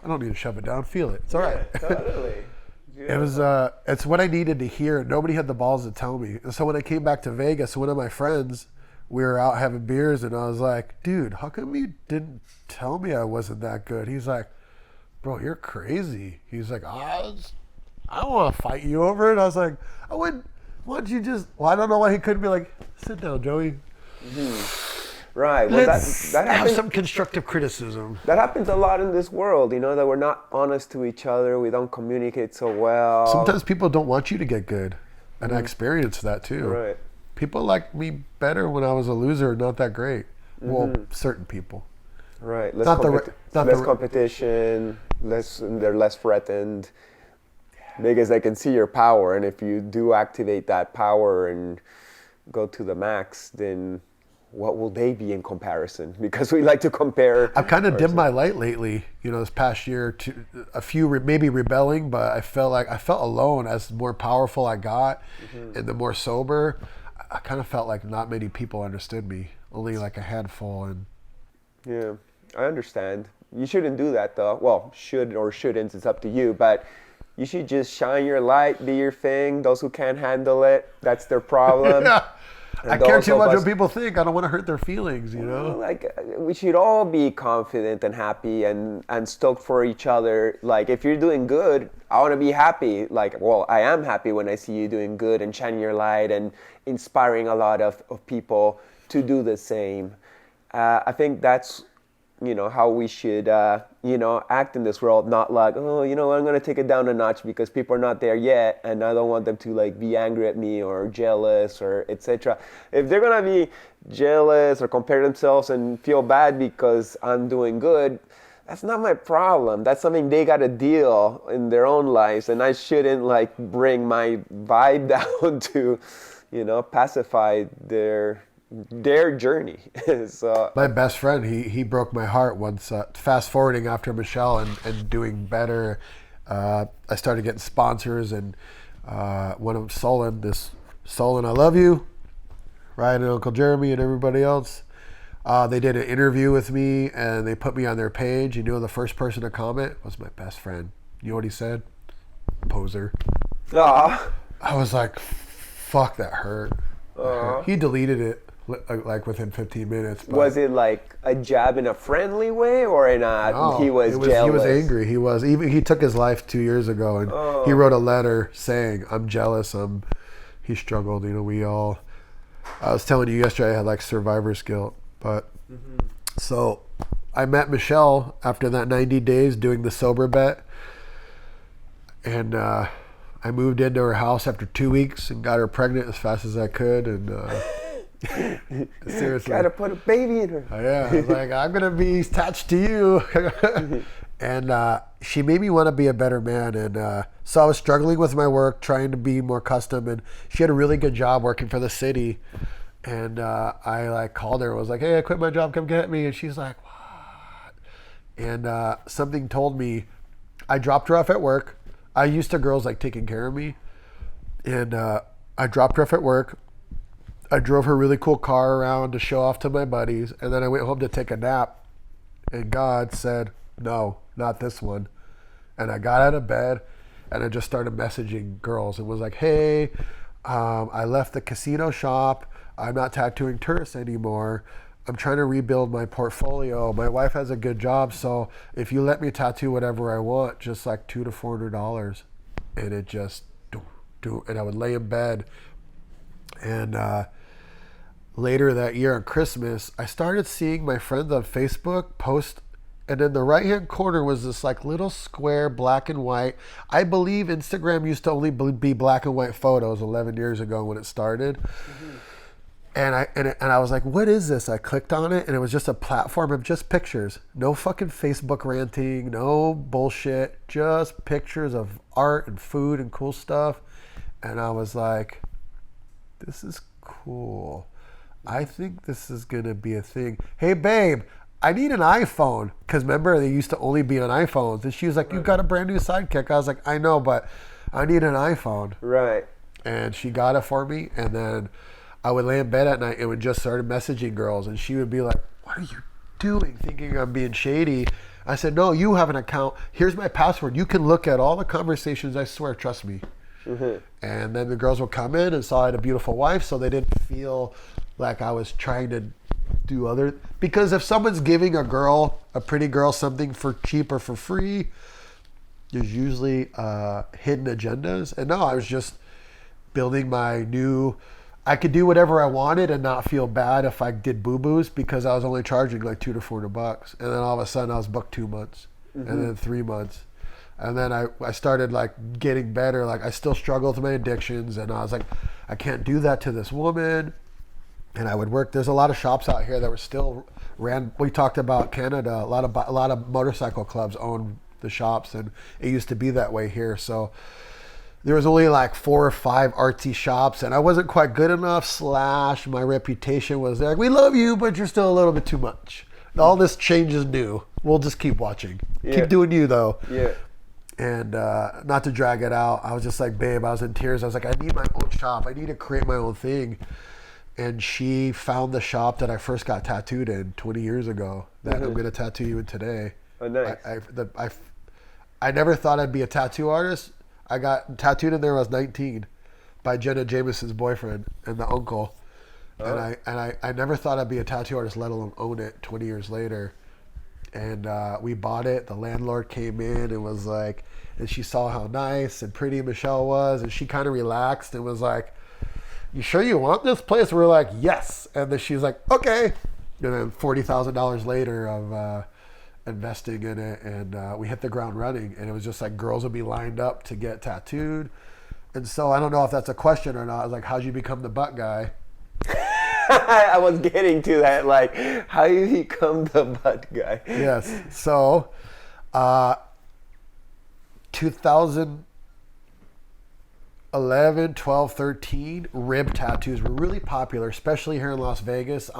[SPEAKER 1] I don't need to shove it down. Feel it. It's all right.
[SPEAKER 2] Totally.
[SPEAKER 1] It was, it's what I needed to hear. Nobody had the balls to tell me. And so when I came back to Vegas, one of my friends, we were out having beers and I was like, dude, how come you didn't tell me I wasn't that good? He's like, bro, you're crazy. He's like, I don't want to fight you over it. I was like, why don't you just, I don't know why he couldn't be like, sit down, Joey.
[SPEAKER 2] Right. Well,
[SPEAKER 1] Let's
[SPEAKER 2] that
[SPEAKER 1] have
[SPEAKER 2] happens,
[SPEAKER 1] some constructive criticism.
[SPEAKER 2] that happens a lot in this world, that we're not honest to each other. We don't communicate so well.
[SPEAKER 1] Sometimes people don't want you to get good. And I experienced that too.
[SPEAKER 2] Right.
[SPEAKER 1] People liked me better when I was a loser, not that great. Well, certain people.
[SPEAKER 2] Right.
[SPEAKER 1] Not
[SPEAKER 2] Less competition. They're less threatened because they can see your power, and if you do activate that power and go to the max, then what will they be in comparison? Because we like to compare.
[SPEAKER 1] I've kind of dimmed my light lately, this past year, to a few maybe rebelling, but I felt alone as the more powerful I got and the more sober. I kind of felt like not many people understood me, only like a handful. And
[SPEAKER 2] yeah, I understand. You shouldn't do that though. Well, should or shouldn't, it's up to you, but you should just shine your light, be your thing. Those who can't handle it, that's their problem.
[SPEAKER 1] yeah.
[SPEAKER 2] And
[SPEAKER 1] I care
[SPEAKER 2] those
[SPEAKER 1] too
[SPEAKER 2] of
[SPEAKER 1] much
[SPEAKER 2] us-
[SPEAKER 1] what people think. I don't want to hurt their feelings,
[SPEAKER 2] Like, we should all be confident and happy and stoked for each other. Like, if you're doing good, I want to be happy. Like, well, I am happy when I see you doing good and shining your light and inspiring a lot of people to do the same. I think that's, how we should, act in this world. Not like, oh, I'm going to take it down a notch because people are not there yet and I don't want them to like be angry at me or jealous or etc. If they're going to be jealous or compare themselves and feel bad because I'm doing good, that's not my problem. That's something they got to deal in their own lives, and I shouldn't like bring my vibe down to, pacify their journey. So
[SPEAKER 1] my best friend, he broke my heart once. Fast forwarding after Michelle and doing better, I started getting sponsors, and one of them, Solon, I love you, Ryan and Uncle Jeremy and everybody else. They did an interview with me and they put me on their page. The first person to comment was my best friend. You know what he said? poser.
[SPEAKER 2] Aw.
[SPEAKER 1] I was like, fuck, that hurt. He deleted it like within 15 minutes. But
[SPEAKER 2] Was it like a jab in a friendly way or in a
[SPEAKER 1] no,
[SPEAKER 2] he was jealous?
[SPEAKER 1] He was angry. He took his life 2 years ago, and he wrote a letter saying, "I'm jealous. He struggled. We all." I was telling you yesterday, I had like survivor's guilt, but so I met Michelle after that 90 days doing the sober bet, and I moved into her house after 2 weeks and got her pregnant as fast as I could, and seriously,
[SPEAKER 2] Gotta put a baby in her.
[SPEAKER 1] yeah, I was like, I'm gonna be attached to you. And she made me want to be a better man, and so I was struggling with my work, trying to be more custom, and she had a really good job working for the city, and I like called her and was like, hey, I quit my job, come get me. And she's like, what? And something told me, I dropped her off at work. I used to girls like taking care of me, and I dropped her off at work. I drove her really cool car around to show off to my buddies, and then I went home to take a nap, and God said, no, not this one. And I got out of bed, and I just started messaging girls and was like, hey, I left the casino shop. I'm not tattooing tourists anymore. I'm trying to rebuild my portfolio. My wife has a good job, so if you let me tattoo whatever I want, just like $200 to $400. And it just, and I would lay in bed. And later that year on Christmas, I started seeing my friends on Facebook post, and in the right-hand corner was this like little square, black and white. I believe Instagram used to only be black and white photos 11 years ago when it started. And I was like, what is this? I clicked on it, and it was just a platform of just pictures. No fucking Facebook ranting, no bullshit, just pictures of art and food and cool stuff. And I was like, this is cool. I think this is going to be a thing. Hey, babe, I need an iPhone. Because remember, they used to only be on iPhones. And she was like, you've got a brand new Sidekick. I was like, I know, but I need an iPhone.
[SPEAKER 2] Right.
[SPEAKER 1] And she got it for me. And then I would lay in bed at night and would just start messaging girls. And she would be like, what are you doing? Thinking I'm being shady. I said, no, you have an account. Here's my password. You can look at all the conversations. I swear, trust me. And then the girls would come in and saw I had a beautiful wife, so they didn't feel like I was trying to do other. Because if someone's giving a pretty girl, something for cheap or for free, there's usually hidden agendas. And no, I was just building my new. I could do whatever I wanted and not feel bad if I did boo-boos, because I was only charging like $200 to $400. And then all of a sudden I was booked 2 months, and then 3 months. And then I started like getting better. Like I still struggle with my addictions, and I was like, I can't do that to this woman. And I would work. There's a lot of shops out here that were still ran. We talked about Canada. A lot of motorcycle clubs own the shops, and it used to be that way here. So there was only like 4 or 5 artsy shops, and I wasn't quite good enough. / my reputation was like, we love you, but you're still a little bit too much. All this change is new. We'll just keep watching.
[SPEAKER 2] Yeah.
[SPEAKER 1] Keep doing you though.
[SPEAKER 2] Yeah.
[SPEAKER 1] And not to drag it out, I was just like, babe, I was in tears. I was like, I need my own shop. I need to create my own thing. And she found the shop that I first got tattooed in 20 years ago that I'm going to tattoo you in today.
[SPEAKER 2] Oh, nice.
[SPEAKER 1] I never thought I'd be a tattoo artist. I got tattooed in there when I was 19 by Jenna Jameson's boyfriend and the uncle. Oh. And I never thought I'd be a tattoo artist, let alone own it 20 years later. And we bought it. The landlord came in and was like, and she saw how nice and pretty Michelle was, and she kind of relaxed and was like, you sure you want this place? We were like, yes. And then she was like, okay. And then $40,000 later of investing in it, and we hit the ground running. And it was just like girls would be lined up to get tattooed. And so I don't know if that's a question or not. I was like, how'd you become the butt guy?
[SPEAKER 2] I was getting to that, like, how you become the butt guy.
[SPEAKER 1] Yes. So, 2011, 12, 13, rib tattoos were really popular, especially here in Las Vegas.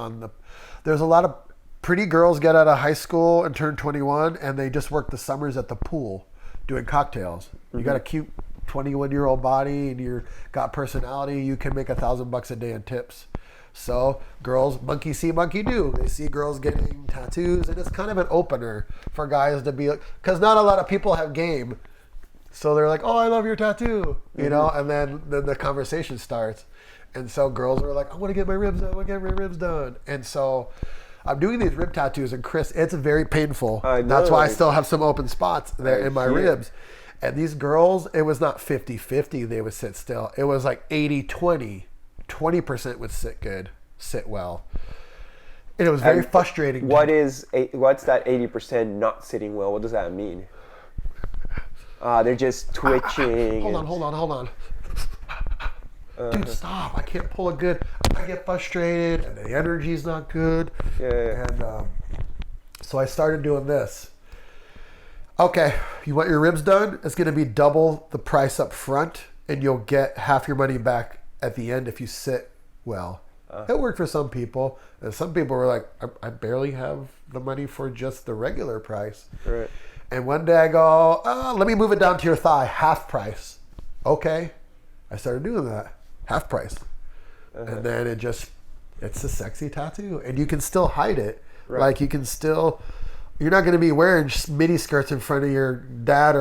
[SPEAKER 1] There's a lot of pretty girls get out of high school and turn 21, and they just work the summers at the pool doing cocktails. You got a cute 21-year-old body, and you got personality. You can make $1,000 a day in tips. So girls, monkey see, monkey do. They see girls getting tattoos, and it's kind of an opener for guys to be like, because not a lot of people have game So they're like, oh, I love your tattoo, you know, and then the conversation starts. And so girls are like, I want to get my ribs done. I want to get my ribs done. And so I'm doing these rib tattoos, and Chris, it's very painful.
[SPEAKER 2] I know.
[SPEAKER 1] That's why I still have some open spots there in my
[SPEAKER 2] hear.
[SPEAKER 1] ribs. And these girls, it was not 50-50 they would sit still. It was like 80-20. 20% would sit well. And it was very frustrating.
[SPEAKER 2] What's that 80% not sitting well? What does that mean? They're just twitching.
[SPEAKER 1] Hold on. Dude, stop. I can't pull a good. I get frustrated and the energy's not good.
[SPEAKER 2] Yeah.
[SPEAKER 1] And so I started doing this. Okay, you want your ribs done? It's going to be double the price up front, and you'll get half your money back at the end if you sit well. It worked for some people, and some people were like, I barely have the money for just the regular price.
[SPEAKER 2] Right.
[SPEAKER 1] And one day I go, let me move it down to your thigh, half price. Okay. I started doing that, half price. And then it's a sexy tattoo. And you can still hide it.
[SPEAKER 2] Right.
[SPEAKER 1] Like you can still, you're not going to be wearing mini skirts in front of your dad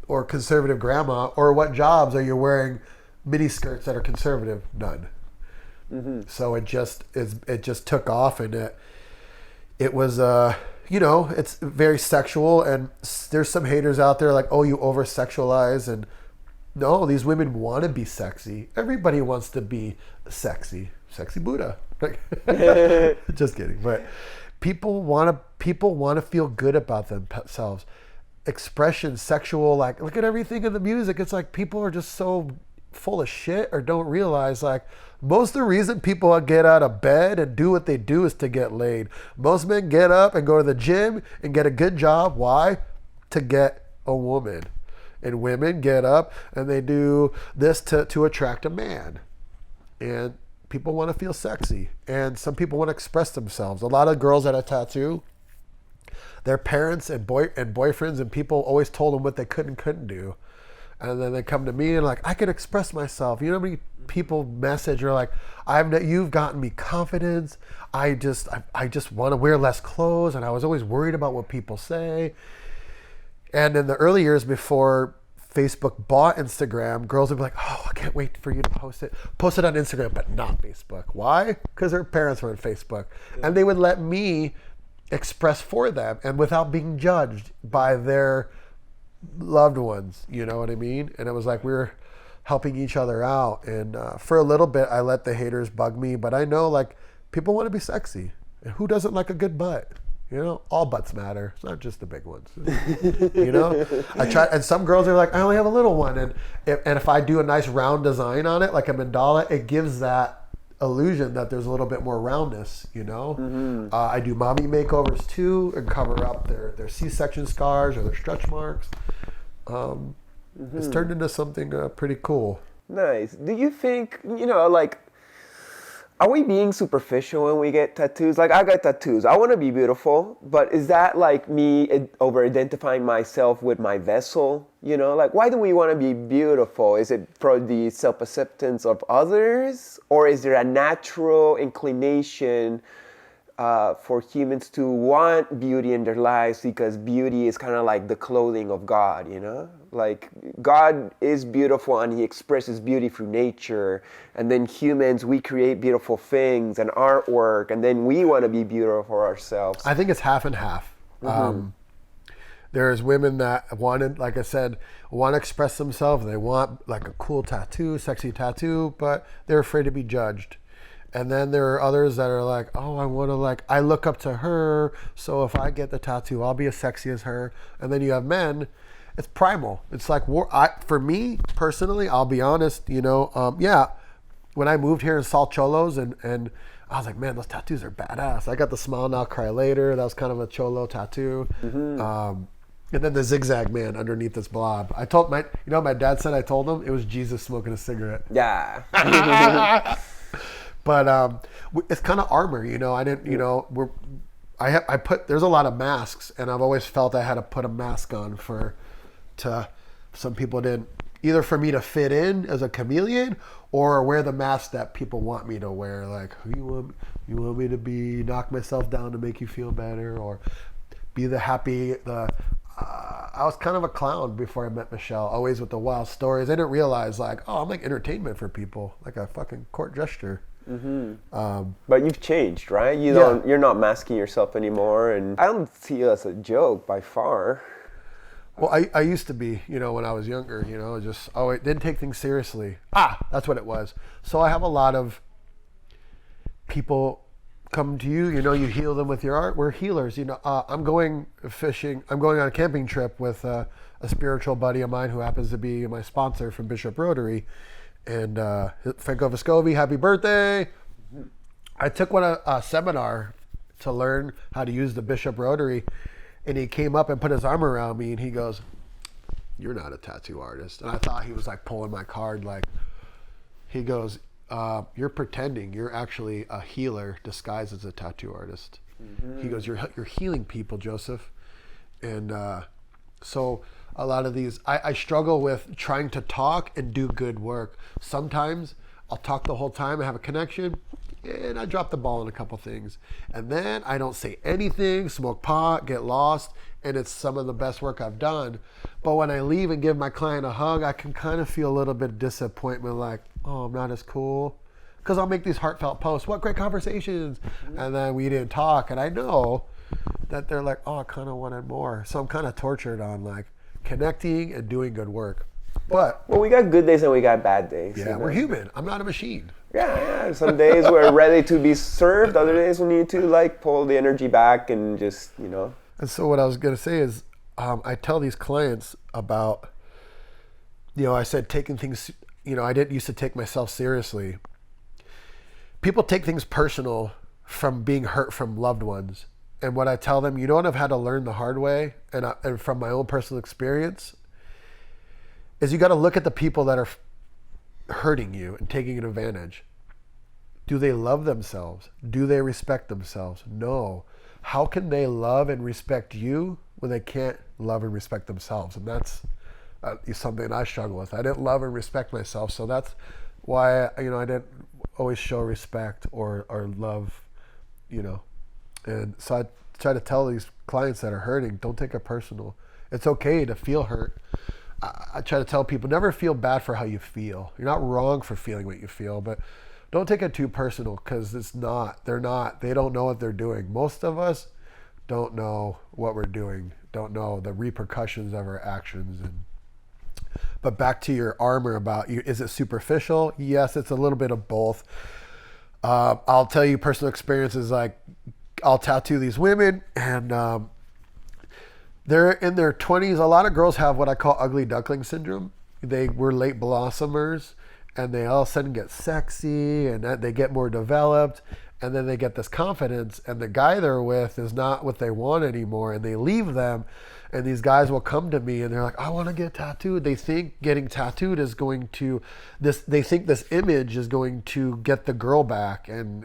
[SPEAKER 1] or conservative grandma. Or what jobs are you wearing mini skirts that are conservative? None. So it just took off, and it was it's very sexual, and there's some haters out there like, oh, you over sexualize, and no, these women want to be sexy. Everybody wants to be sexy Buddha. Just kidding, but people want to feel good about themselves. Expression, sexual, like look at everything in the music. It's like people are just so full of shit or don't realize like most of the reason people get out of bed and do what they do is to get laid. Most men get up and go to the gym and get a good job. Why? To get a woman. And women get up and they do this to attract a man. And people want to feel sexy. And some people want to express themselves. A lot of girls that have tattoo, their parents and boyfriends and people always told them what they could and couldn't do. And then they come to me and like, I can express myself. You know how many people message or like, you've gotten me confidence. I just want to wear less clothes, and I was always worried about what people say. And in the early years before Facebook bought Instagram, girls would be like, oh, I can't wait for you to post it. Post it on Instagram, but not Facebook. Why? Because their parents were on Facebook. Yeah. And they would let me express for them and without being judged by their loved ones. You know what I mean? And it was like we were helping each other out. And for a little bit, I let the haters bug me. But I know like people want to be sexy. And who doesn't like a good butt? You know, all butts matter. It's not just the big ones. You know, I try, and some girls are like, I only have a little one, and if I do a nice round design on it, like a mandala, it gives that illusion that there's a little bit more roundness. You know, I do mommy makeovers too, and cover up their C-section scars or their stretch marks. It's turned into something pretty cool.
[SPEAKER 2] Nice. Do you think, like, are we being superficial when we get tattoos? Like, I got tattoos. I want to be beautiful, but is that like me over-identifying myself with my vessel? You know, like, why do we want to be beautiful? Is it for the self-acceptance of others? Or is there a natural inclination for humans to want beauty in their lives because beauty is kind of like the clothing of God, you know? Like, God is beautiful and he expresses beauty through nature. And then humans, we create beautiful things and artwork, and then we want to be beautiful ourselves.
[SPEAKER 1] I think it's half and half. There's women that wanted, like I said, want to express themselves. They want like a cool tattoo, sexy tattoo, but they're afraid to be judged. And then there are others that are like, oh, I look up to her, so if I get the tattoo, I'll be as sexy as her. And then you have men, it's primal. It's like, for me, personally, I'll be honest, when I moved here and saw cholos, and I was like, man, those tattoos are badass. I got the Smile Now, Cry Later. That was kind of a cholo tattoo. And then the zigzag man underneath this blob. I told my dad said I told him it was Jesus smoking a cigarette.
[SPEAKER 2] Yeah.
[SPEAKER 1] But it's kind of armor, I didn't, there's a lot of masks, and I've always felt I had to put a mask on some people didn't, either for me to fit in as a chameleon or wear the mask that people want me to wear. Like, you want me to knock myself down to make you feel better, or be the happy, I was kind of a clown before I met Michelle, always with the wild stories. I didn't realize like, oh, I'm like entertainment for people, like a fucking court gesture.
[SPEAKER 2] But you've changed, right? You're not masking yourself anymore, and I don't see you as a joke by far.
[SPEAKER 1] Well, I used to be, when I was younger, just, I didn't take things seriously. That's what it was. So I have a lot of people come to you, you heal them with your art. We're healers, I'm going fishing. I'm going on a camping trip with a spiritual buddy of mine who happens to be my sponsor from Bishop Rotary. And Franco Vescovi, happy birthday. I took a seminar to learn how to use the Bishop Rotary. And he came up and put his arm around me and he goes, "You're not a tattoo artist." And I thought he was like pulling my card. Like, he goes, "You're pretending. You're actually a healer disguised as a tattoo artist." He goes, "You're healing people, Joseph." And so a lot of these, I struggle with trying to talk and do good work. Sometimes I'll talk the whole time and have a connection, and I drop the ball on a couple things. And then I don't say anything, smoke pot, get lost, and it's some of the best work I've done. But when I leave and give my client a hug, I can kind of feel a little bit of disappointment, like, oh, I'm not as cool. Because I'll make these heartfelt posts, what great conversations. And then we didn't talk, and I know that they're like, oh, I kind of wanted more. So I'm kind of tortured on like connecting and doing good work. But
[SPEAKER 2] well, we got good days and we got bad days.
[SPEAKER 1] yeah, we're human. I'm not a machine.
[SPEAKER 2] Yeah. Some days we're ready to be served. Other days we need to like pull the energy back and just,
[SPEAKER 1] And so what I was going to say is, I tell these clients about, I said taking things, I didn't used to take myself seriously. People take things personal from being hurt from loved ones. And what I tell them, you know what I've had to learn the hard way and from my own personal experience, is you got to look at the people that are hurting you and taking an advantage. Do they love themselves? Do they respect themselves? No. How can they love and respect you when they can't love and respect themselves? And that's something I struggle with. I didn't love and respect myself, so that's why I didn't always show respect or love, And so I try to tell these clients that are hurting, don't take it personal. It's okay to feel hurt. I try to tell people, never feel bad for how you feel. You're not wrong for feeling what you feel, but don't take it too personal, because they don't know what they're doing. Most of us don't know what we're doing, don't know the repercussions of our actions. But back to your armor about you, is it superficial? Yes, it's a little bit of both. I'll tell you personal experiences, like I'll tattoo these women and they're in their 20s. A lot of girls have what I call ugly duckling syndrome. They were late blossomers and they all of a sudden get sexy and they get more developed, and then they get this confidence and the guy they're with is not what they want anymore, and they leave them. And these guys will come to me and they're like, I want to get tattooed. They think getting tattooed is going to, they think this image is going to get the girl back. And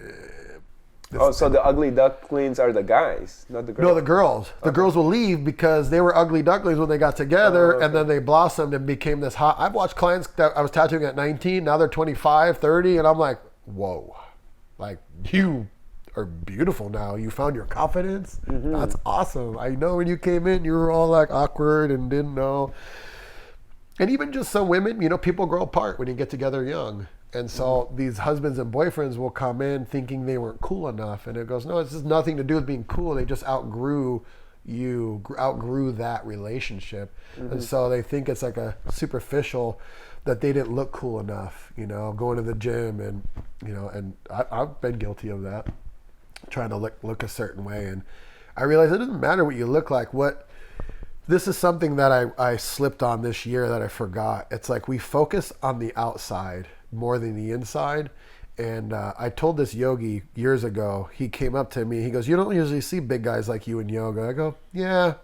[SPEAKER 2] so the ugly ducklings are the guys, not the girls?
[SPEAKER 1] No, the girls. The girls will leave because they were ugly ducklings when they got together, and then they blossomed and became this hot. I've watched clients that I was tattooing at 19, now they're 25, 30, and I'm like, whoa, like you are beautiful now. You found your confidence. That's awesome. I know when you came in, you were all like awkward and didn't know. And even just some women, people grow apart when you get together young. And so these husbands and boyfriends will come in thinking they weren't cool enough. And it goes, no, it's just nothing to do with being cool. They just outgrew that relationship. And so they think it's like a superficial, that they didn't look cool enough, going to the gym and, and I've been guilty of that, trying to look a certain way. And I realized it doesn't matter what you look like. This is something that I slipped on this year that I forgot. It's like we focus on the outside more than the inside. And I told this yogi years ago, he came up to me, he goes, you don't usually see big guys like you in yoga. I go, yeah,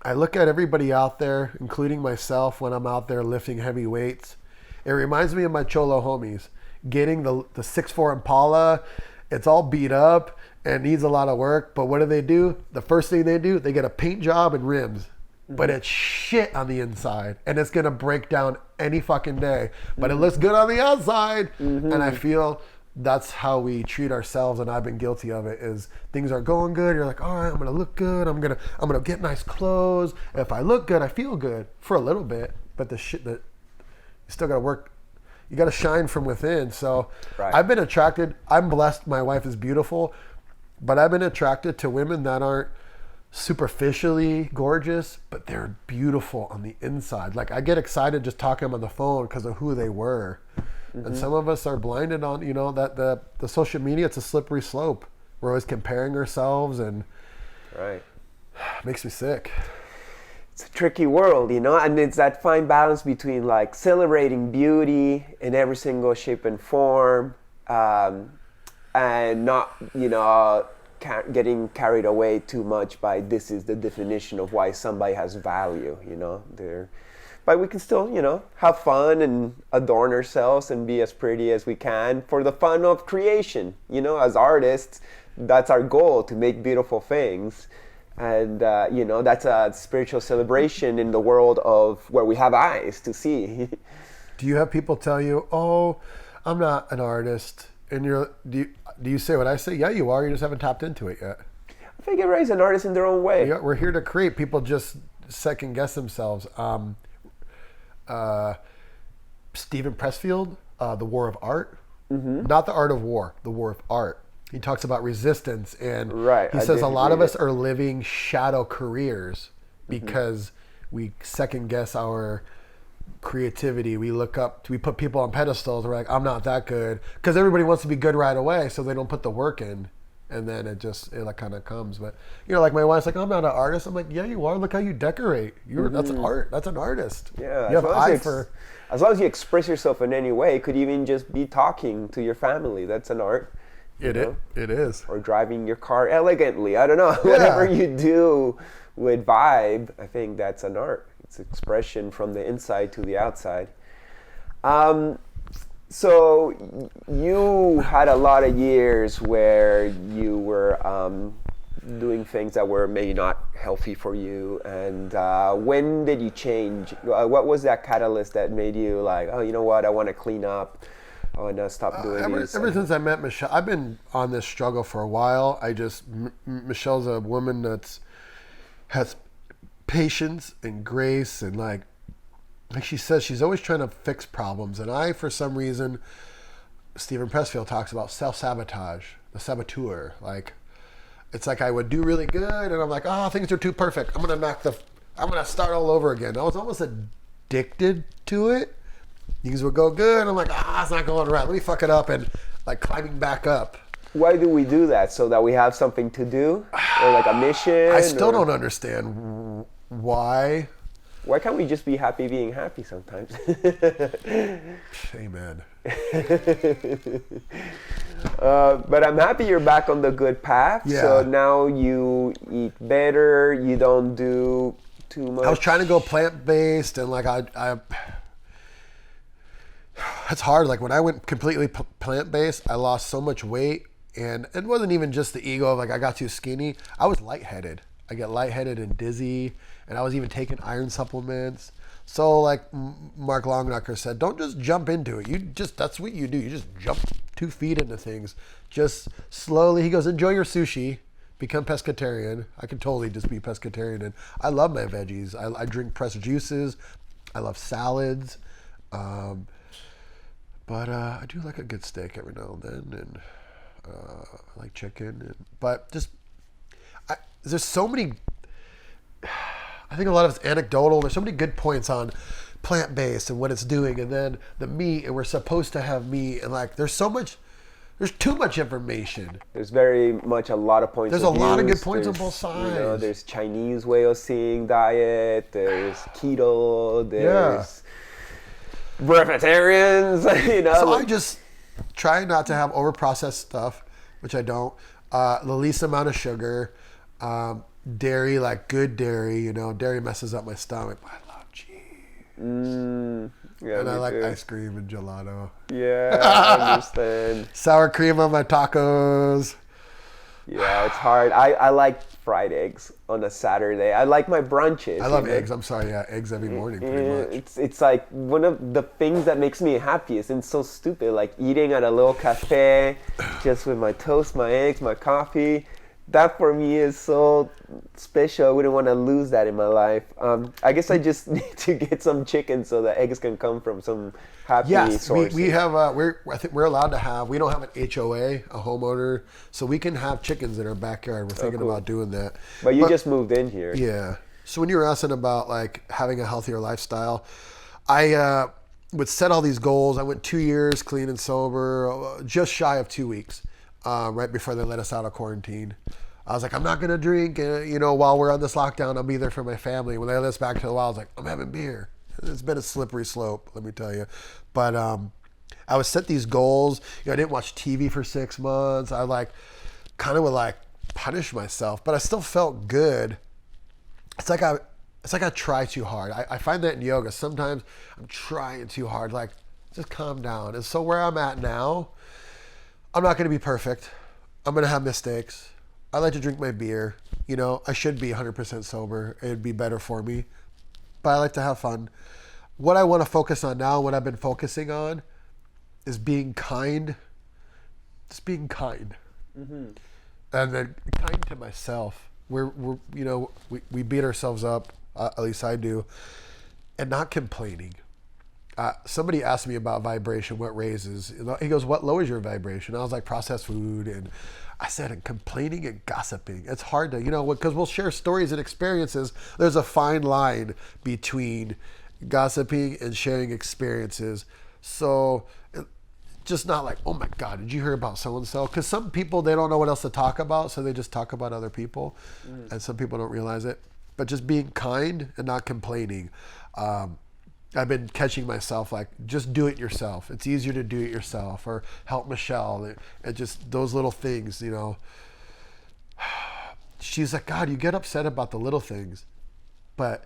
[SPEAKER 1] I look at everybody out there, including myself, when I'm out there lifting heavy weights. It reminds me of my Cholo homies, getting the 6'4" Impala. It's all beat up and needs a lot of work, but what do? The first thing they do, they get a paint job and rims. But it's shit on the inside, and it's gonna break down any fucking day. But it looks good on the outside, and I feel that's how we treat ourselves, and I've been guilty of it. Is things aren't going good, you're like, all right, I'm gonna look good. I'm gonna get nice clothes. If I look good, I feel good for a little bit. But the shit that you still gotta work. You gotta shine from within. So
[SPEAKER 2] Right.
[SPEAKER 1] I've been attracted. I'm blessed. My wife is beautiful, but I've been attracted to women that aren't superficially gorgeous, but they're beautiful on the inside. Like I get excited just talking to them on the phone because of who they were. And some of us are blinded on, that the social media, it's a slippery slope. We're always comparing ourselves, and
[SPEAKER 2] Right.
[SPEAKER 1] it makes me sick.
[SPEAKER 2] It's a tricky world, and it's that fine balance between like celebrating beauty in every single shape and form, and not, getting carried away too much by this is the definition of why somebody has value, But we can still, have fun and adorn ourselves and be as pretty as we can for the fun of creation. As artists, that's our goal, to make beautiful things. And, that's a spiritual celebration in the world of where we have eyes to see.
[SPEAKER 1] Do you have people tell you, oh, I'm not an artist? And do you say what I say? Yeah, you are. You just haven't tapped into it yet.
[SPEAKER 2] I think everybody's an artist in their own way.
[SPEAKER 1] Yeah, we're here to create. People just second guess themselves. Stephen Pressfield, The War of Art. Not the art of war, the war of art. He talks about resistance, and
[SPEAKER 2] Right,
[SPEAKER 1] he
[SPEAKER 2] I
[SPEAKER 1] says
[SPEAKER 2] did
[SPEAKER 1] a lot of
[SPEAKER 2] read
[SPEAKER 1] us are living shadow careers because we second guess our creativity. We put people on pedestals. We're like, I'm not that good, because everybody wants to be good right away, so they don't put the work in, and then it like kind of comes. But like my wife's like, I'm not an artist. I'm like, yeah, you are. Look how you decorate. That's art. That's an artist.
[SPEAKER 2] Yeah,
[SPEAKER 1] you have eye for.
[SPEAKER 2] As long as you express yourself in any way, it could even just be talking to your family. That's an art.
[SPEAKER 1] It is.
[SPEAKER 2] Or driving your car elegantly. I don't know. Whatever you do with vibe, I think that's an art. It's expression from the inside to the outside. So you had a lot of years where you were doing things that were maybe not healthy for you. And when did you change? What was that catalyst that made you like, oh, you know what? I want to clean up. I want to stop doing this.
[SPEAKER 1] Ever since I met Michelle, I've been on this struggle for a while. Michelle's a woman has patience and grace, and like she says, she's always trying to fix problems. And I, for some reason, Stephen Pressfield talks about self-sabotage, the saboteur. Like, it's like I would do really good, and I'm like, oh, things are too perfect. I'm gonna start all over again. I was almost addicted to it. Things would go good. I'm like, it's not going right. Let me fuck it up, and like climbing back up.
[SPEAKER 2] Why do we do that? So that we have something to do, or like a mission?
[SPEAKER 1] I still don't understand why.
[SPEAKER 2] Why can't we just be happy being happy sometimes?
[SPEAKER 1] Amen.
[SPEAKER 2] But I'm happy you're back on the good path.
[SPEAKER 1] Yeah.
[SPEAKER 2] So now you eat better. You don't do too much.
[SPEAKER 1] I was trying to go plant-based, and like it's hard. Like when I went completely plant-based, I lost so much weight, and it wasn't even just the ego of like I got too skinny. I was lightheaded. I get lightheaded and dizzy, and I was even taking iron supplements. So like Mark Longknocker said, don't just jump into it. That's what you do. You just jump 2 feet into things. Just slowly. He goes, enjoy your sushi. Become pescatarian. I can totally just be pescatarian. And I love my veggies. I drink pressed juices. I love salads. But I do like a good steak every now and then, and I like chicken. But there's so many. I think a lot of it's anecdotal. There's so many good points on plant-based and what it's doing, and then the meat, and we're supposed to have meat, and like there's too much information.
[SPEAKER 2] There's very much a lot of points.
[SPEAKER 1] There's a lot of good points on both sides.
[SPEAKER 2] There's Chinese way of seeing diet. There's keto. There's breatharians.
[SPEAKER 1] So I just try not to have over-processed stuff, which I don't. The least amount of sugar. Dairy, like good dairy. Dairy messes up my stomach. But I love cheese.
[SPEAKER 2] Yeah,
[SPEAKER 1] and I like
[SPEAKER 2] too.
[SPEAKER 1] ice cream and gelato.
[SPEAKER 2] Yeah, I understand.
[SPEAKER 1] Sour cream on my tacos.
[SPEAKER 2] Yeah, it's hard. I like fried eggs on a Saturday. I like my brunches.
[SPEAKER 1] I love eggs. I'm sorry, yeah, eggs every morning, pretty much.
[SPEAKER 2] It's like one of the things that makes me happiest, and it's so stupid. Like eating at a little cafe, just with my toast, my eggs, my coffee. That for me is so special. I wouldn't want to lose that in my life. I guess I just need to get some chicken so the eggs can come from some happy
[SPEAKER 1] Yes,
[SPEAKER 2] sources.
[SPEAKER 1] we have. I think we're allowed to have. We don't have an HOA, a homeowner, so we can have chickens in our backyard. We're thinking
[SPEAKER 2] cool.
[SPEAKER 1] about doing that.
[SPEAKER 2] But you just moved in here.
[SPEAKER 1] Yeah. So when you were asking about like having a healthier lifestyle, I would set all these goals. I went 2 years clean and sober, just shy of 2 weeks, right before they let us out of quarantine. I was like, I'm not going to drink, while we're on this lockdown. I'll be there for my family. When they let us back to the wild, I was like, I'm having beer. It's been a slippery slope, let me tell you. But I would set these goals. I didn't watch TV for 6 months. I would punish myself, but I still felt good. It's like I try too hard. I find that in yoga. Sometimes I'm trying too hard. Like, just calm down. And so where I'm at now, I'm not going to be perfect. I'm going to have mistakes. I like to drink my beer. I should be 100% sober. It'd be better for me. But I like to have fun. What I want to focus on now, what I've been focusing on, is being kind. Just being kind. Mm-hmm. And then kind to myself. We beat ourselves up, at least I do, and not complaining. Somebody asked me about vibration, what raises. He goes, what lowers your vibration? I was like, processed food. And I said, and complaining and gossiping. It's hard to, because we'll share stories and experiences. There's a fine line between gossiping and sharing experiences. So just not like, oh my God, did you hear about so-and-so? Because some people, they don't know what else to talk about, so they just talk about other people. And some people don't realize it. But just being kind and not complaining. I've been catching myself like, just do it yourself. It's easier to do it yourself, or help Michelle. And just those little things, She's like, God, you get upset about the little things, but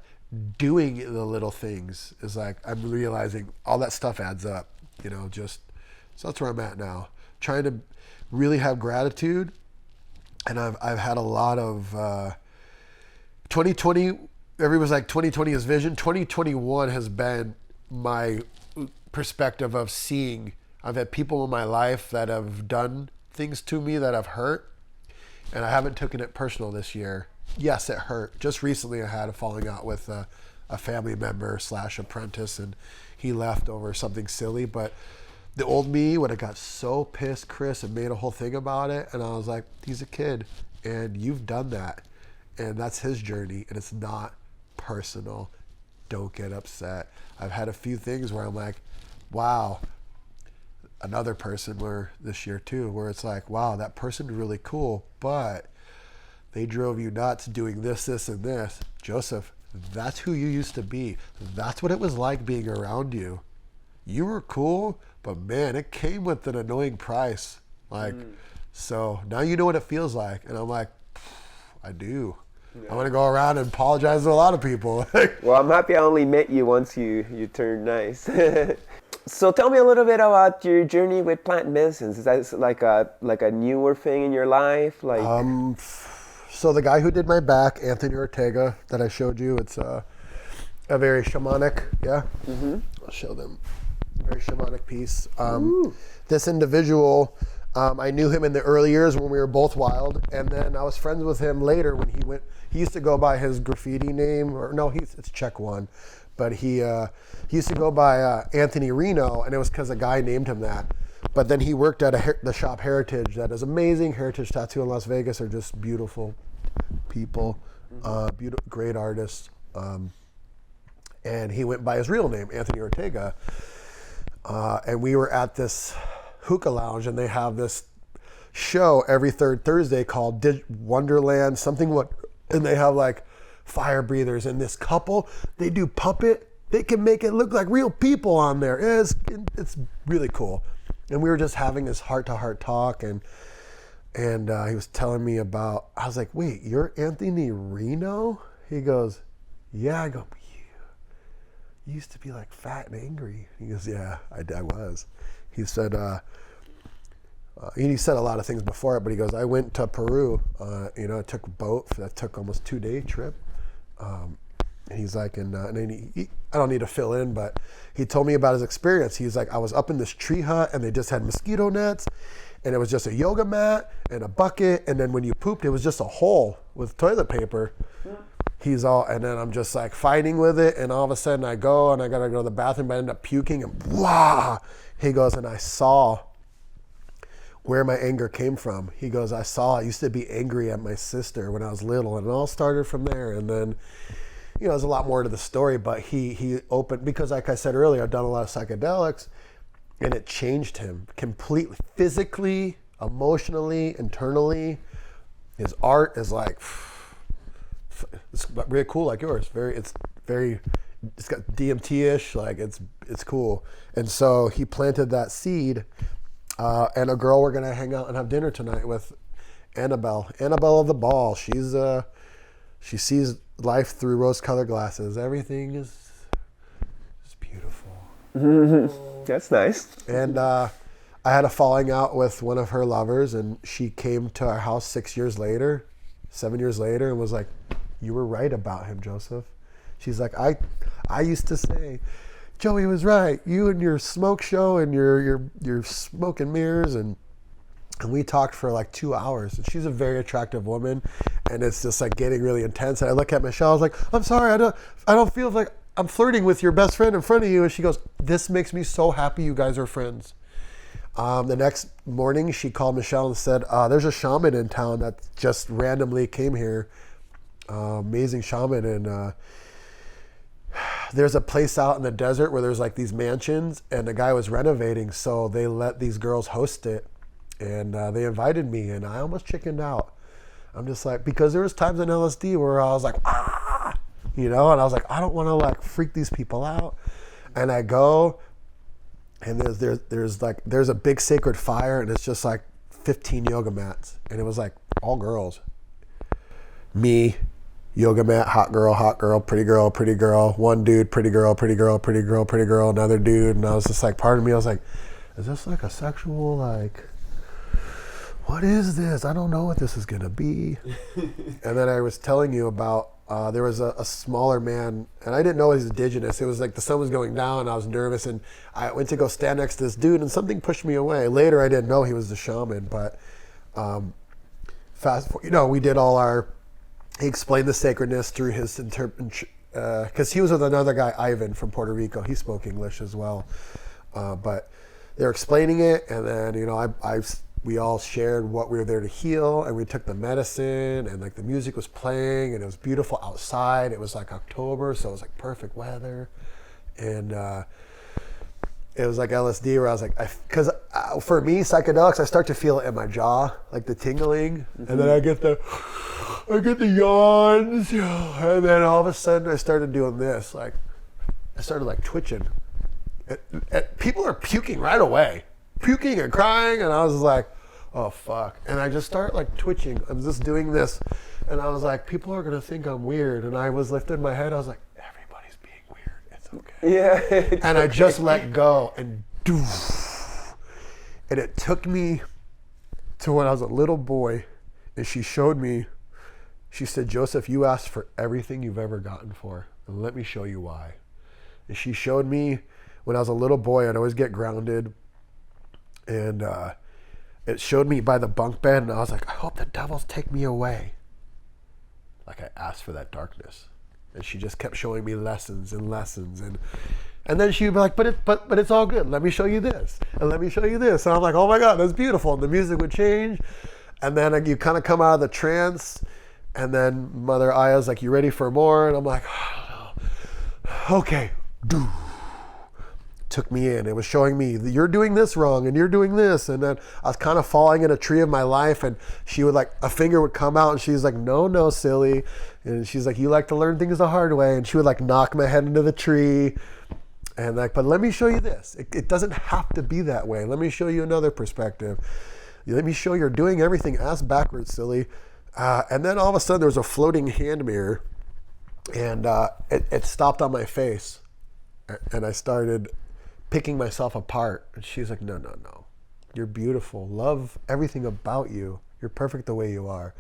[SPEAKER 1] doing the little things is like, I'm realizing all that stuff adds up, so that's where I'm at now. Trying to really have gratitude. And I've had a lot of 2020. Everybody's like 2020 is vision. 2021 has been my perspective of seeing. I've had people in my life that have done things to me that have hurt, and I haven't taken it personal this year. Yes, it hurt. Just recently I had a falling out with a family member / apprentice, and he left over something silly. But the old me would have got so pissed, Chris, and made a whole thing about it. And I was like, he's a kid, and you've done that. And that's his journey, and it's not personal. Don't get upset. I've had a few things where I'm like, wow, another person where this year too, where it's like, wow, that person's really cool, but they drove you nuts doing this, and this. Joseph, that's who you used to be. That's what it was like being around you. You were cool, but man, it came with an annoying price. So now you know what it feels like. And I'm like, I do. Yeah. I'm going to go around and apologize to a lot of people.
[SPEAKER 2] Well, I'm happy I only met you once you turned nice. So tell me a little bit about your journey with plant medicines. Is that like a newer thing in your life?
[SPEAKER 1] So the guy who did my back, Anthony Ortega, that I showed you, it's a very shamanic, yeah? Mm-hmm. I'll show them. Very shamanic piece. This individual, I knew him in the early years when we were both wild, and then I was friends with him later when he used to go by his graffiti name, it's Check One, but he used to go by Anthony Reno, and it was because a guy named him that. But then he worked at the shop Heritage, that is amazing. Heritage Tattoo in Las Vegas are just beautiful people, great artists. And he went by his real name, Anthony Ortega. And we were at this hookah lounge, and they have this show every third Thursday called Wonderland and they have like fire breathers, and this couple, they do puppet. They can make it look like real people on there. It's really cool. And we were just having this heart-to-heart talk, and he was telling me about, I was like, wait, you're Anthony Reno? He goes, yeah. I go, you used to be like fat and angry. He goes, yeah, I was. He said, He said a lot of things before it, but he goes, I went to Peru, I took a boat, that took almost 2-day trip. And he's like, and then I don't need to fill in, but he told me about his experience. He's like, I was up in this tree hut and they just had mosquito nets and it was just a yoga mat and a bucket. And then when you pooped, it was just a hole with toilet paper. And then I'm just like fighting with it. And all of a sudden I go and I got to go to the bathroom, but I end up puking and blah. He goes, and I saw where my anger came from. He goes, I used to be angry at my sister when I was little, and it all started from there. And then, there's a lot more to the story, but he opened, because like I said earlier, I've done a lot of psychedelics, and it changed him completely, physically, emotionally, internally. His art is like, it's very cool, like yours. It's got DMT-ish, like it's cool. And so he planted that seed. And a girl we're gonna hang out and have dinner tonight with, Annabelle of the Ball. She sees life through rose-colored glasses. Everything is beautiful.
[SPEAKER 2] That's nice.
[SPEAKER 1] And I had a falling out with one of her lovers, and she came to our house 7 years later, and was like, "You were right about him, Joseph." She's like, I used to say, Joey was right. You and your smoke show and your smoke and mirrors, and we talked for like 2 hours. And she's a very attractive woman, and it's just like getting really intense. And I look at Michelle, I was like, I'm sorry, I don't feel like I'm flirting with your best friend in front of you. And she goes, this makes me so happy you guys are friends. The next morning, she called Michelle and said, there's a shaman in town that just randomly came here. Amazing shaman, and there's a place out in the desert where there's like these mansions, and the guy was renovating, so they let these girls host it, and they invited me, and I almost chickened out. I'm just like, because there was times in LSD where I was like, and I was like, I don't want to like freak these people out. And I go, and there's a big sacred fire, and it's just like 15 yoga mats, and it was like all girls. Me, yoga mat, hot girl, pretty girl, one dude, pretty girl, another dude. And I was just like, part of me, I was like, is this like a sexual, like, what is this? I don't know what this is gonna be. And then I was telling you about, there was a smaller man, and I didn't know he was indigenous. It was like the sun was going down, and I was nervous, and I went to go stand next to this dude, and something pushed me away. Later, I didn't know he was the shaman, but fast forward, we did all our, he explained the sacredness through his because he was with another guy, Ivan, from Puerto Rico. He spoke English as well. But they're explaining it, and then, we all shared what we were there to heal, and we took the medicine, and like the music was playing, and it was beautiful outside. It was like October, so it was like perfect weather. And it was like LSD, where I was like, because for me, psychedelics, I start to feel it in my jaw, like the tingling, and then I get the yawns, and then all of a sudden I started doing this, like I started like twitching. People are puking right away, puking and crying, and I was like, oh fuck. And I just start like twitching. I'm just doing this, and I was like, people are gonna think I'm weird. And I was lifting my head, I was like, everybody's being weird, it's okay.
[SPEAKER 2] Yeah.
[SPEAKER 1] And I just let go, and it took me to when I was a little boy, and she showed me. She said, Joseph, you asked for everything you've ever gotten for, and let me show you why. And she showed me when I was a little boy, I'd always get grounded, and it showed me by the bunk bed, and I was like, I hope the devils take me away. Like I asked for that darkness. And she just kept showing me lessons, and then she'd be like, but it's all good. Let me show you this, and let me show you this. And I'm like, oh my God, that's beautiful. And the music would change, and then you kind of come out of the trance. And then Mother Aya's like, you ready for more? And I'm like, oh, no. Okay. Took me in. It was showing me, you're doing this wrong, and you're doing this. And then I was kind of falling in a tree of my life, and she would like, a finger would come out, and she's like, no, silly. And she's like, you like to learn things the hard way. And she would like knock my head into the tree. And like, but let me show you this. It doesn't have to be that way. Let me show you another perspective. Let me show you're doing everything ass backwards, silly. And then all of a sudden there was a floating hand mirror, and it stopped on my face, and I started picking myself apart. And she's like, no. You're beautiful. Love everything about you. You're perfect the way you are.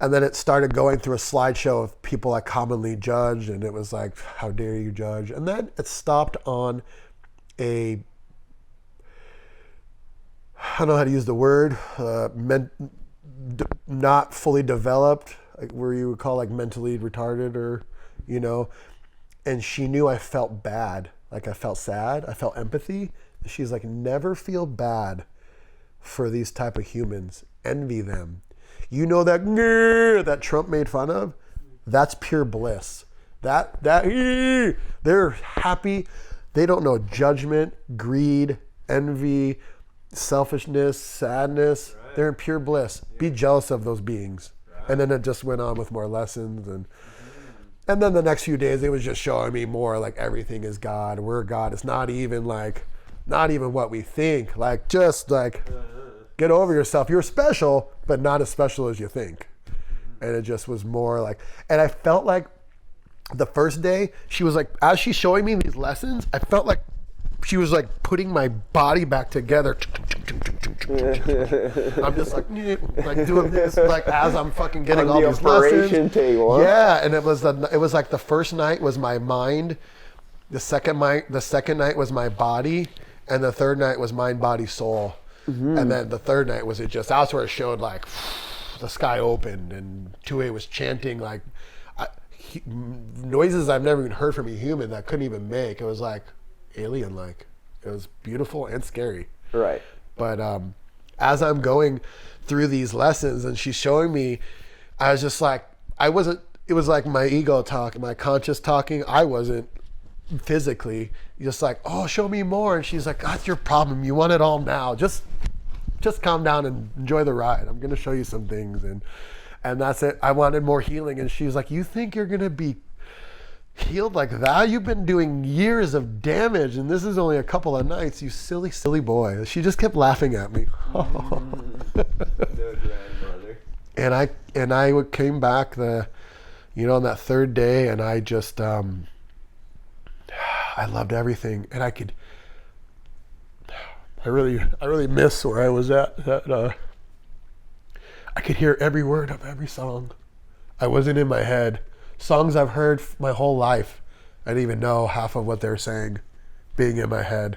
[SPEAKER 1] And then it started going through a slideshow of people I commonly judge, and it was like, how dare you judge? And then it stopped on a, I don't know how to use the word, not fully developed, like where you would call like mentally retarded, or, you know, and she knew I felt bad. Like I felt sad. I felt empathy. She's like, never feel bad for these type of humans. Envy them. You know that Trump made fun of? That's pure bliss. They're happy. They don't know judgment, greed, envy, selfishness, sadness. Right. They're in pure bliss. Yeah. Be jealous of those beings. Right. And then it just went on with more lessons, and then the next few days it was just showing me more like everything is God. We're God. It's not even what we think. Like just like get over yourself. You're special, but not as special as you think. And it just was more like, and I felt like the first day she was like, as she's showing me these lessons, I felt like she was like putting my body back together. I'm just like doing this, like as I'm fucking getting all these lessons.
[SPEAKER 2] Table, huh?
[SPEAKER 1] Yeah, and it was like the first night was my mind, the second night was my body, and the third night was mind, body, soul. Mm-hmm. And then the third night was that's where it showed like the sky opened and Tue was chanting like noises I've never even heard from a human that couldn't even make. It was like alien like. It was beautiful and scary.
[SPEAKER 2] Right.
[SPEAKER 1] But as I'm going through these lessons and she's showing me, I was just like, it was like my ego talking, my conscious talking. I wasn't physically just like, oh, show me more. And she's like, that's your problem. You want it all now. Just calm down and enjoy the ride. I'm going to show you some things. And that's it. I wanted more healing. And she's like, you think you're going to be healed like that? You've been doing years of damage and this is only a couple of nights, you silly, silly boy. She just kept laughing at me.
[SPEAKER 2] The grandmother.
[SPEAKER 1] And I came back on that third day, and I just I loved everything, and I really miss where I was at. I could hear every word of every song. I wasn't in my head. Songs I've heard my whole life, I didn't even know half of what they were saying, being in my head.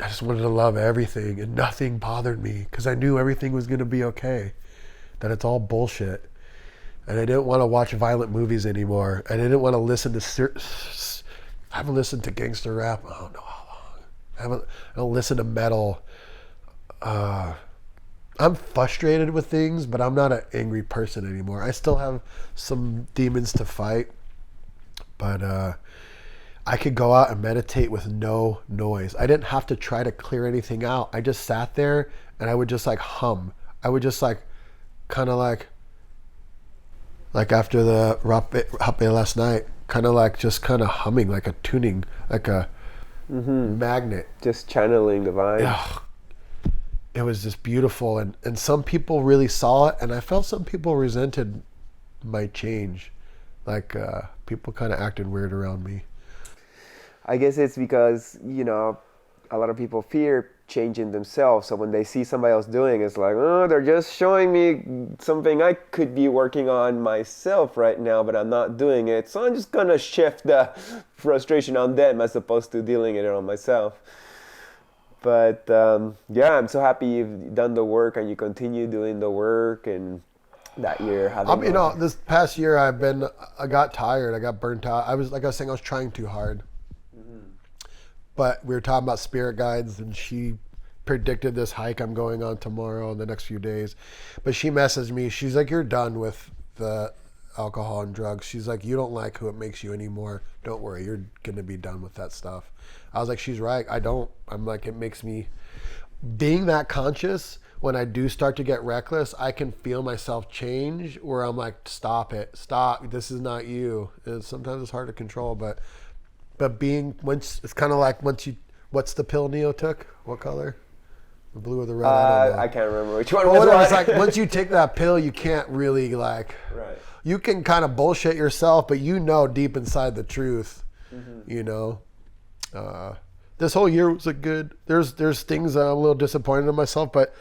[SPEAKER 1] I just wanted to love everything, and nothing bothered me because I knew everything was going to be okay, that it's all bullshit. And I didn't want to watch violent movies anymore. I didn't want to listen to... I haven't listened to gangster rap, I don't know how long. I don't listen to metal. I'm frustrated with things, but I'm not an angry person anymore. I still have some demons to fight, but I could go out and meditate with no noise. I didn't have to try to clear anything out. I just sat there and I would just like hum. I would just like kind of like after the rape last night, kind of like just kind of humming, like a tuning, like a magnet.
[SPEAKER 2] Just channeling the vibe.
[SPEAKER 1] Ugh. It was just beautiful, and some people really saw it, and I felt some people resented my change. Like people kind of acted weird around me.
[SPEAKER 2] I guess it's because, a lot of people fear changing themselves. So when they see somebody else doing it, it's like, oh, they're just showing me something I could be working on myself right now, but I'm not doing it. So I'm just going to shift the frustration on them as opposed to dealing it on myself. But yeah, I'm so happy you've done the work and you continue doing the work, and that you're having.
[SPEAKER 1] This past year I got tired. I got burnt out. I was saying, I was trying too hard. Mm-hmm. But we were talking about spirit guides, and she predicted this hike I'm going on tomorrow in the next few days. But she messaged me. She's like, "You're done with the alcohol and drugs." She's like, "You don't like who it makes you anymore. Don't worry, you're gonna be done with that stuff." I was like, she's right. I don't. I'm like, it makes me, being that conscious, when I do start to get reckless, I can feel myself change where I'm like, stop it. Stop. This is not you. And sometimes it's hard to control, but it's kind of like what's the pill Neo took? What color? The blue or the red? I don't know.
[SPEAKER 2] I can't remember which one.
[SPEAKER 1] Well, it's like once you take that pill, you can't really
[SPEAKER 2] Right.
[SPEAKER 1] You can kind of bullshit yourself, but deep inside the truth, this whole year was a good. There's things that I'm a little disappointed in myself, but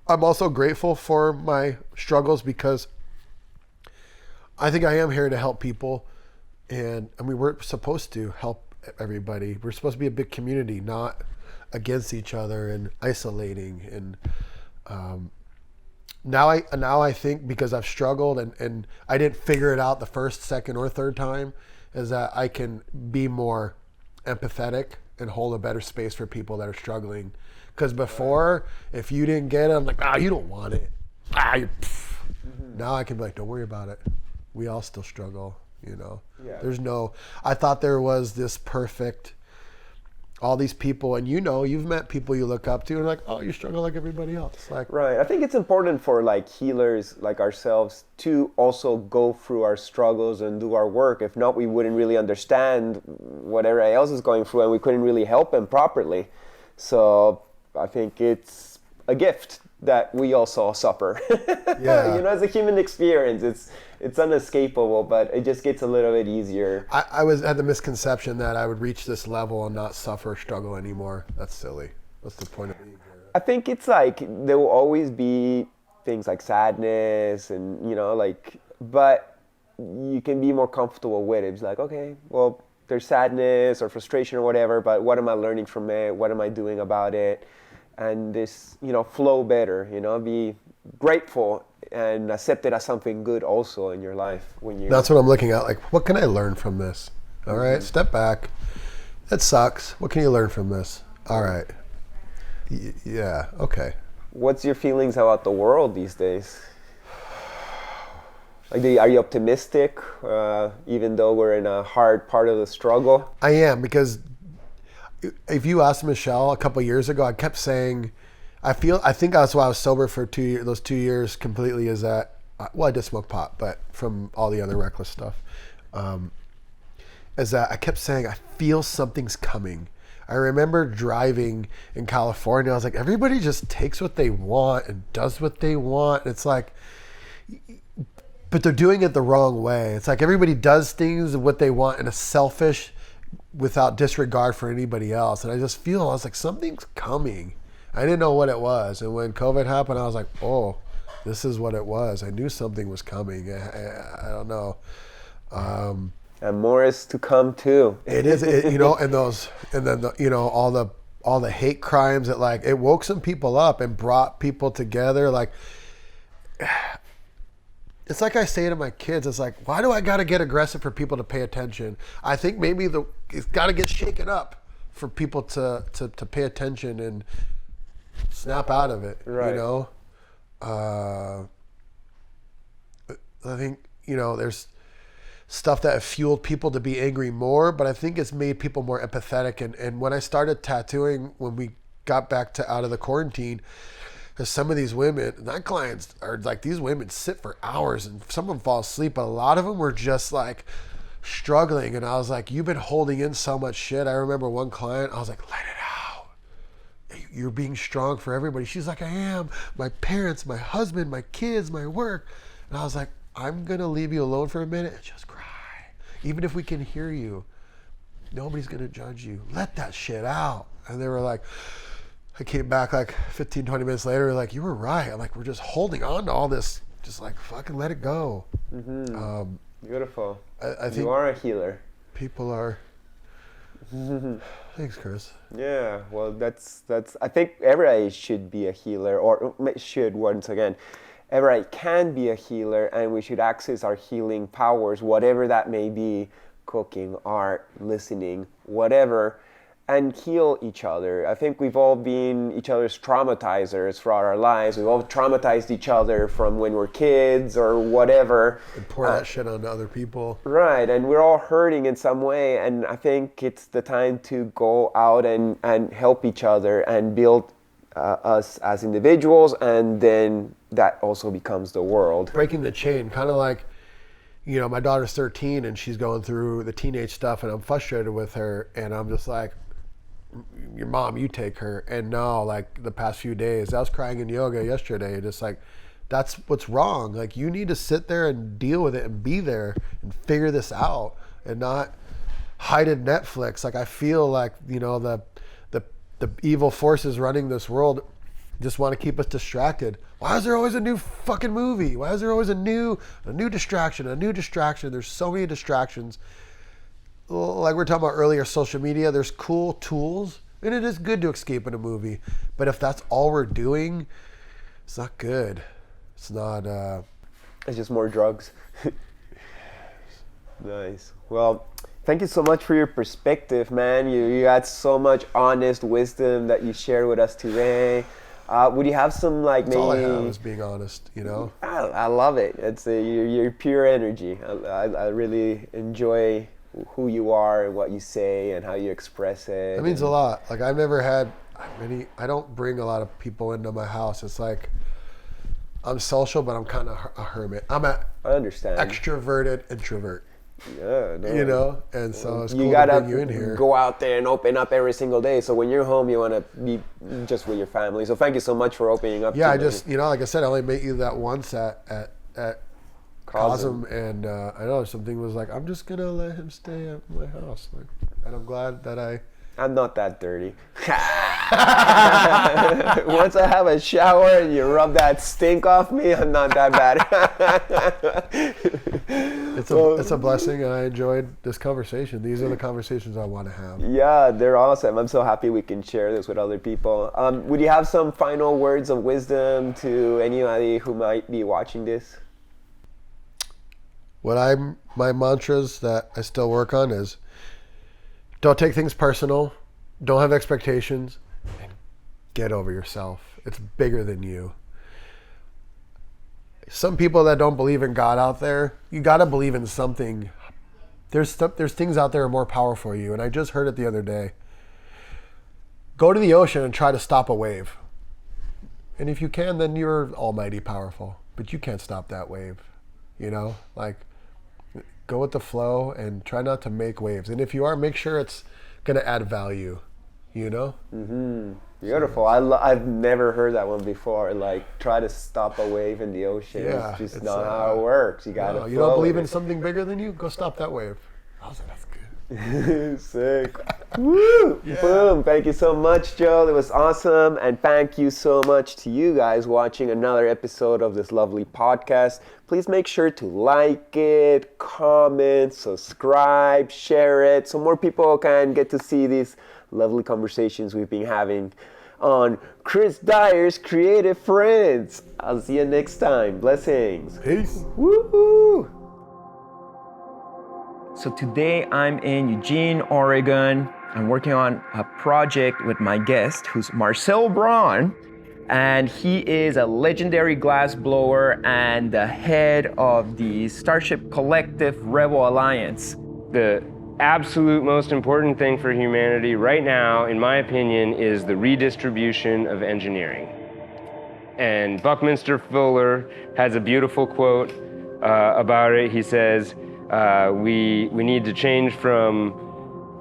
[SPEAKER 1] I'm also grateful for my struggles because I think I am here to help people, and I mean we're supposed to help everybody. We're supposed to be a big community, not against each other and isolating. And now I think because I've struggled and I didn't figure it out the first, second, or third time, is that I can be more empathetic and hold a better space for people that are struggling. Because before, if you didn't get it, I'm like, you don't want it. Now I can be like, don't worry about it. We all still struggle, you know.
[SPEAKER 2] Yeah.
[SPEAKER 1] I thought there was this perfect, all these people, and you've met people you look up to and like, you struggle like everybody else. Like,
[SPEAKER 2] right. I think it's important for like healers like ourselves to also go through our struggles and do our work. If not, we wouldn't really understand what everybody else is going through and we couldn't really help them properly. So I think it's a gift that we also suffer.
[SPEAKER 1] Yeah.
[SPEAKER 2] As a human experience, it's unescapable, but it just gets a little bit easier.
[SPEAKER 1] I had the misconception that I would reach this level and not suffer or struggle anymore. That's silly. What's the point of being here?
[SPEAKER 2] I think it's like there will always be things like sadness and but you can be more comfortable with it. It's like, okay, well, there's sadness or frustration or whatever, but what am I learning from it? What am I doing about it? And this, flow better, be grateful and accept it as something good also in your life.
[SPEAKER 1] That's what I'm looking at. Like, what can I learn from this? All right, step back. That sucks. What can you learn from this? All right. Yeah, okay.
[SPEAKER 2] What's your feelings about the world these days? Like, are you optimistic, even though we're in a hard part of the struggle?
[SPEAKER 1] I am, because if you asked Michelle a couple of years ago, I kept saying, I think that's why I was sober for 2 years, those 2 years completely, is that, I did smoke pot, but from all the other reckless stuff, is that I kept saying, I feel something's coming. I remember driving in California, I was like, everybody just takes what they want and does what they want. It's like, but they're doing it the wrong way. It's like everybody does things what they want in a selfish, without disregard for anybody else. And I was like, something's coming. I didn't know what it was. And when COVID happened, I was like, oh, this is what it was. I knew something was coming. I don't know.
[SPEAKER 2] And more is to come too.
[SPEAKER 1] It is, and then all the hate crimes that, like, it woke some people up and brought people together. Like, it's like I say to my kids, it's like, why do I got to get aggressive for people to pay attention? I think maybe it's got to get shaken up for people to pay attention and snap out of it.
[SPEAKER 2] Right.
[SPEAKER 1] I think, there's stuff that have fueled people to be angry more, but I think it's made people more empathetic. And when I started tattooing, when we got back out of the quarantine, because some of these women, not clients, are like, these women sit for hours and some of them fall asleep, but a lot of them were just like struggling. And I was like, you've been holding in so much shit. I remember one client, I was like, let it out. You're being strong for everybody. She's like, I am. My parents, my husband, my kids, my work. And I was like, I'm going to leave you alone for a minute and just cry. Even if we can hear you, nobody's going to judge you. Let that shit out. And they were like, I came back like 15, 20 minutes later, like, you were right. I'm like, we're just holding on to all this. Just like, fucking let it go.
[SPEAKER 2] Mm-hmm. Beautiful.
[SPEAKER 1] I think
[SPEAKER 2] you are a healer.
[SPEAKER 1] People are. Thanks, Chris.
[SPEAKER 2] Yeah, well, that's. I think everybody should be a healer, or should, once again, everybody can be a healer, and we should access our healing powers, whatever that may be, cooking, art, listening, whatever, and heal each other. I think we've all been each other's traumatizers throughout our lives. We've all traumatized each other from when we're kids or whatever.
[SPEAKER 1] And pour that shit onto other people.
[SPEAKER 2] Right, and we're all hurting in some way, and I think it's the time to go out and help each other and build us as individuals, and then that also becomes the world.
[SPEAKER 1] Breaking the chain, kind of like, my daughter's 13 and she's going through the teenage stuff, and I'm frustrated with her, and I'm just like, your mom, you take her. And no, like the past few days, I was crying in yoga yesterday, just like, that's what's wrong. Like, you need to sit there and deal with it and be there and figure this out, and not hiding Netflix. Like I feel like, you know, the evil forces running this world just want to keep us distracted. Why is there always a new fucking movie? Why is there always a new distraction, a new distraction? There's so many distractions. Like we were talking about earlier, social media, there's cool tools, and it is good to escape in a movie. But if that's all we're doing, it's not good. It's not...
[SPEAKER 2] It's just more drugs. Nice. Well, thank you so much for your perspective, man. You had so much honest wisdom that you shared with us today. Would you have some like
[SPEAKER 1] That's
[SPEAKER 2] maybe?
[SPEAKER 1] all I have is being honest, you know.
[SPEAKER 2] I love it. It's your pure energy. I really enjoy who you are and what you say and how you express it.
[SPEAKER 1] That means a lot. Like I've never had I don't bring a lot of people into my house. It's like I'm social, but I'm kind of a hermit. I
[SPEAKER 2] understand.
[SPEAKER 1] Extroverted introvert.
[SPEAKER 2] Yeah, no.
[SPEAKER 1] You know, and so it's
[SPEAKER 2] You
[SPEAKER 1] cool
[SPEAKER 2] gotta
[SPEAKER 1] to bring you in here.
[SPEAKER 2] go out there and open up every single day. So when you're home, you want to be just with your family. So thank you so much for opening up.
[SPEAKER 1] Yeah,
[SPEAKER 2] to
[SPEAKER 1] I
[SPEAKER 2] me.
[SPEAKER 1] just, you know, like I said, I only met you that once at Cosm, and I know something was like, I'm just gonna let him stay at my house, like, and I'm glad that
[SPEAKER 2] I'm not that dirty. Once I have a shower and you rub that stink off me, I'm not that bad.
[SPEAKER 1] it's a blessing, and I enjoyed this conversation. These are the conversations I want to have.
[SPEAKER 2] Yeah, they're awesome. I'm so happy we can share this with other people. Would you have some final words of wisdom to anybody who might be watching this?
[SPEAKER 1] My mantras that I still work on is don't take things personal, don't have expectations, and get over yourself. It's bigger than you. Some people that don't believe in God out there, you got to believe in something. There's things out there that are more powerful for you, and I just heard it the other day. Go to the ocean and try to stop a wave. And if you can, then you're almighty powerful, but you can't stop that wave. You know, like, go with the flow and try not to make waves. And if you are, make sure it's going to add value, you know?
[SPEAKER 2] Mm-hmm. Beautiful. I've never heard that one before. Like, try to stop a wave in the ocean.
[SPEAKER 1] Yeah,
[SPEAKER 2] it's just not how it works. You got to
[SPEAKER 1] you don't believe in something bigger than you? Go stop that wave. I was like, that's good.
[SPEAKER 2] Sick. Woo! Yeah. Boom. Thank you so much, Joe. It was awesome. And thank you so much to you guys watching another episode of this lovely podcast. Please make sure to like it, comment, subscribe, share it, so more people can get to see these lovely conversations we've been having on Chris Dyer's Creative Friends. I'll see you next time. Blessings.
[SPEAKER 1] Peace.
[SPEAKER 2] Woo-hoo! So today I'm in Eugene, Oregon. I'm working on a project with my guest, who's Marcel Braun, and he is a legendary glass blower and the head of the Starship Collective Rebel Alliance.
[SPEAKER 4] The absolute most important thing for humanity right now, in my opinion, is the redistribution of engineering. And Buckminster Fuller has a beautiful quote about it. He says, we need to change from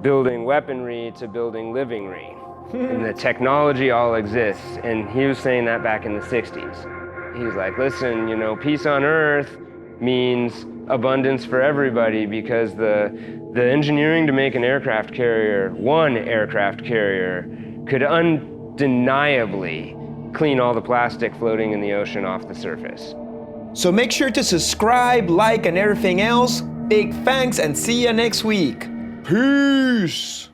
[SPEAKER 4] building weaponry to building livingry. And the technology all exists. And he was saying that back in the 60s. He's like, listen, you know, peace on earth means abundance for everybody, because the engineering to make an aircraft carrier, one aircraft carrier, could undeniably clean all the plastic floating in the ocean off the surface.
[SPEAKER 2] So make sure to subscribe, like, and everything else. Big thanks, and see you next week. Peace!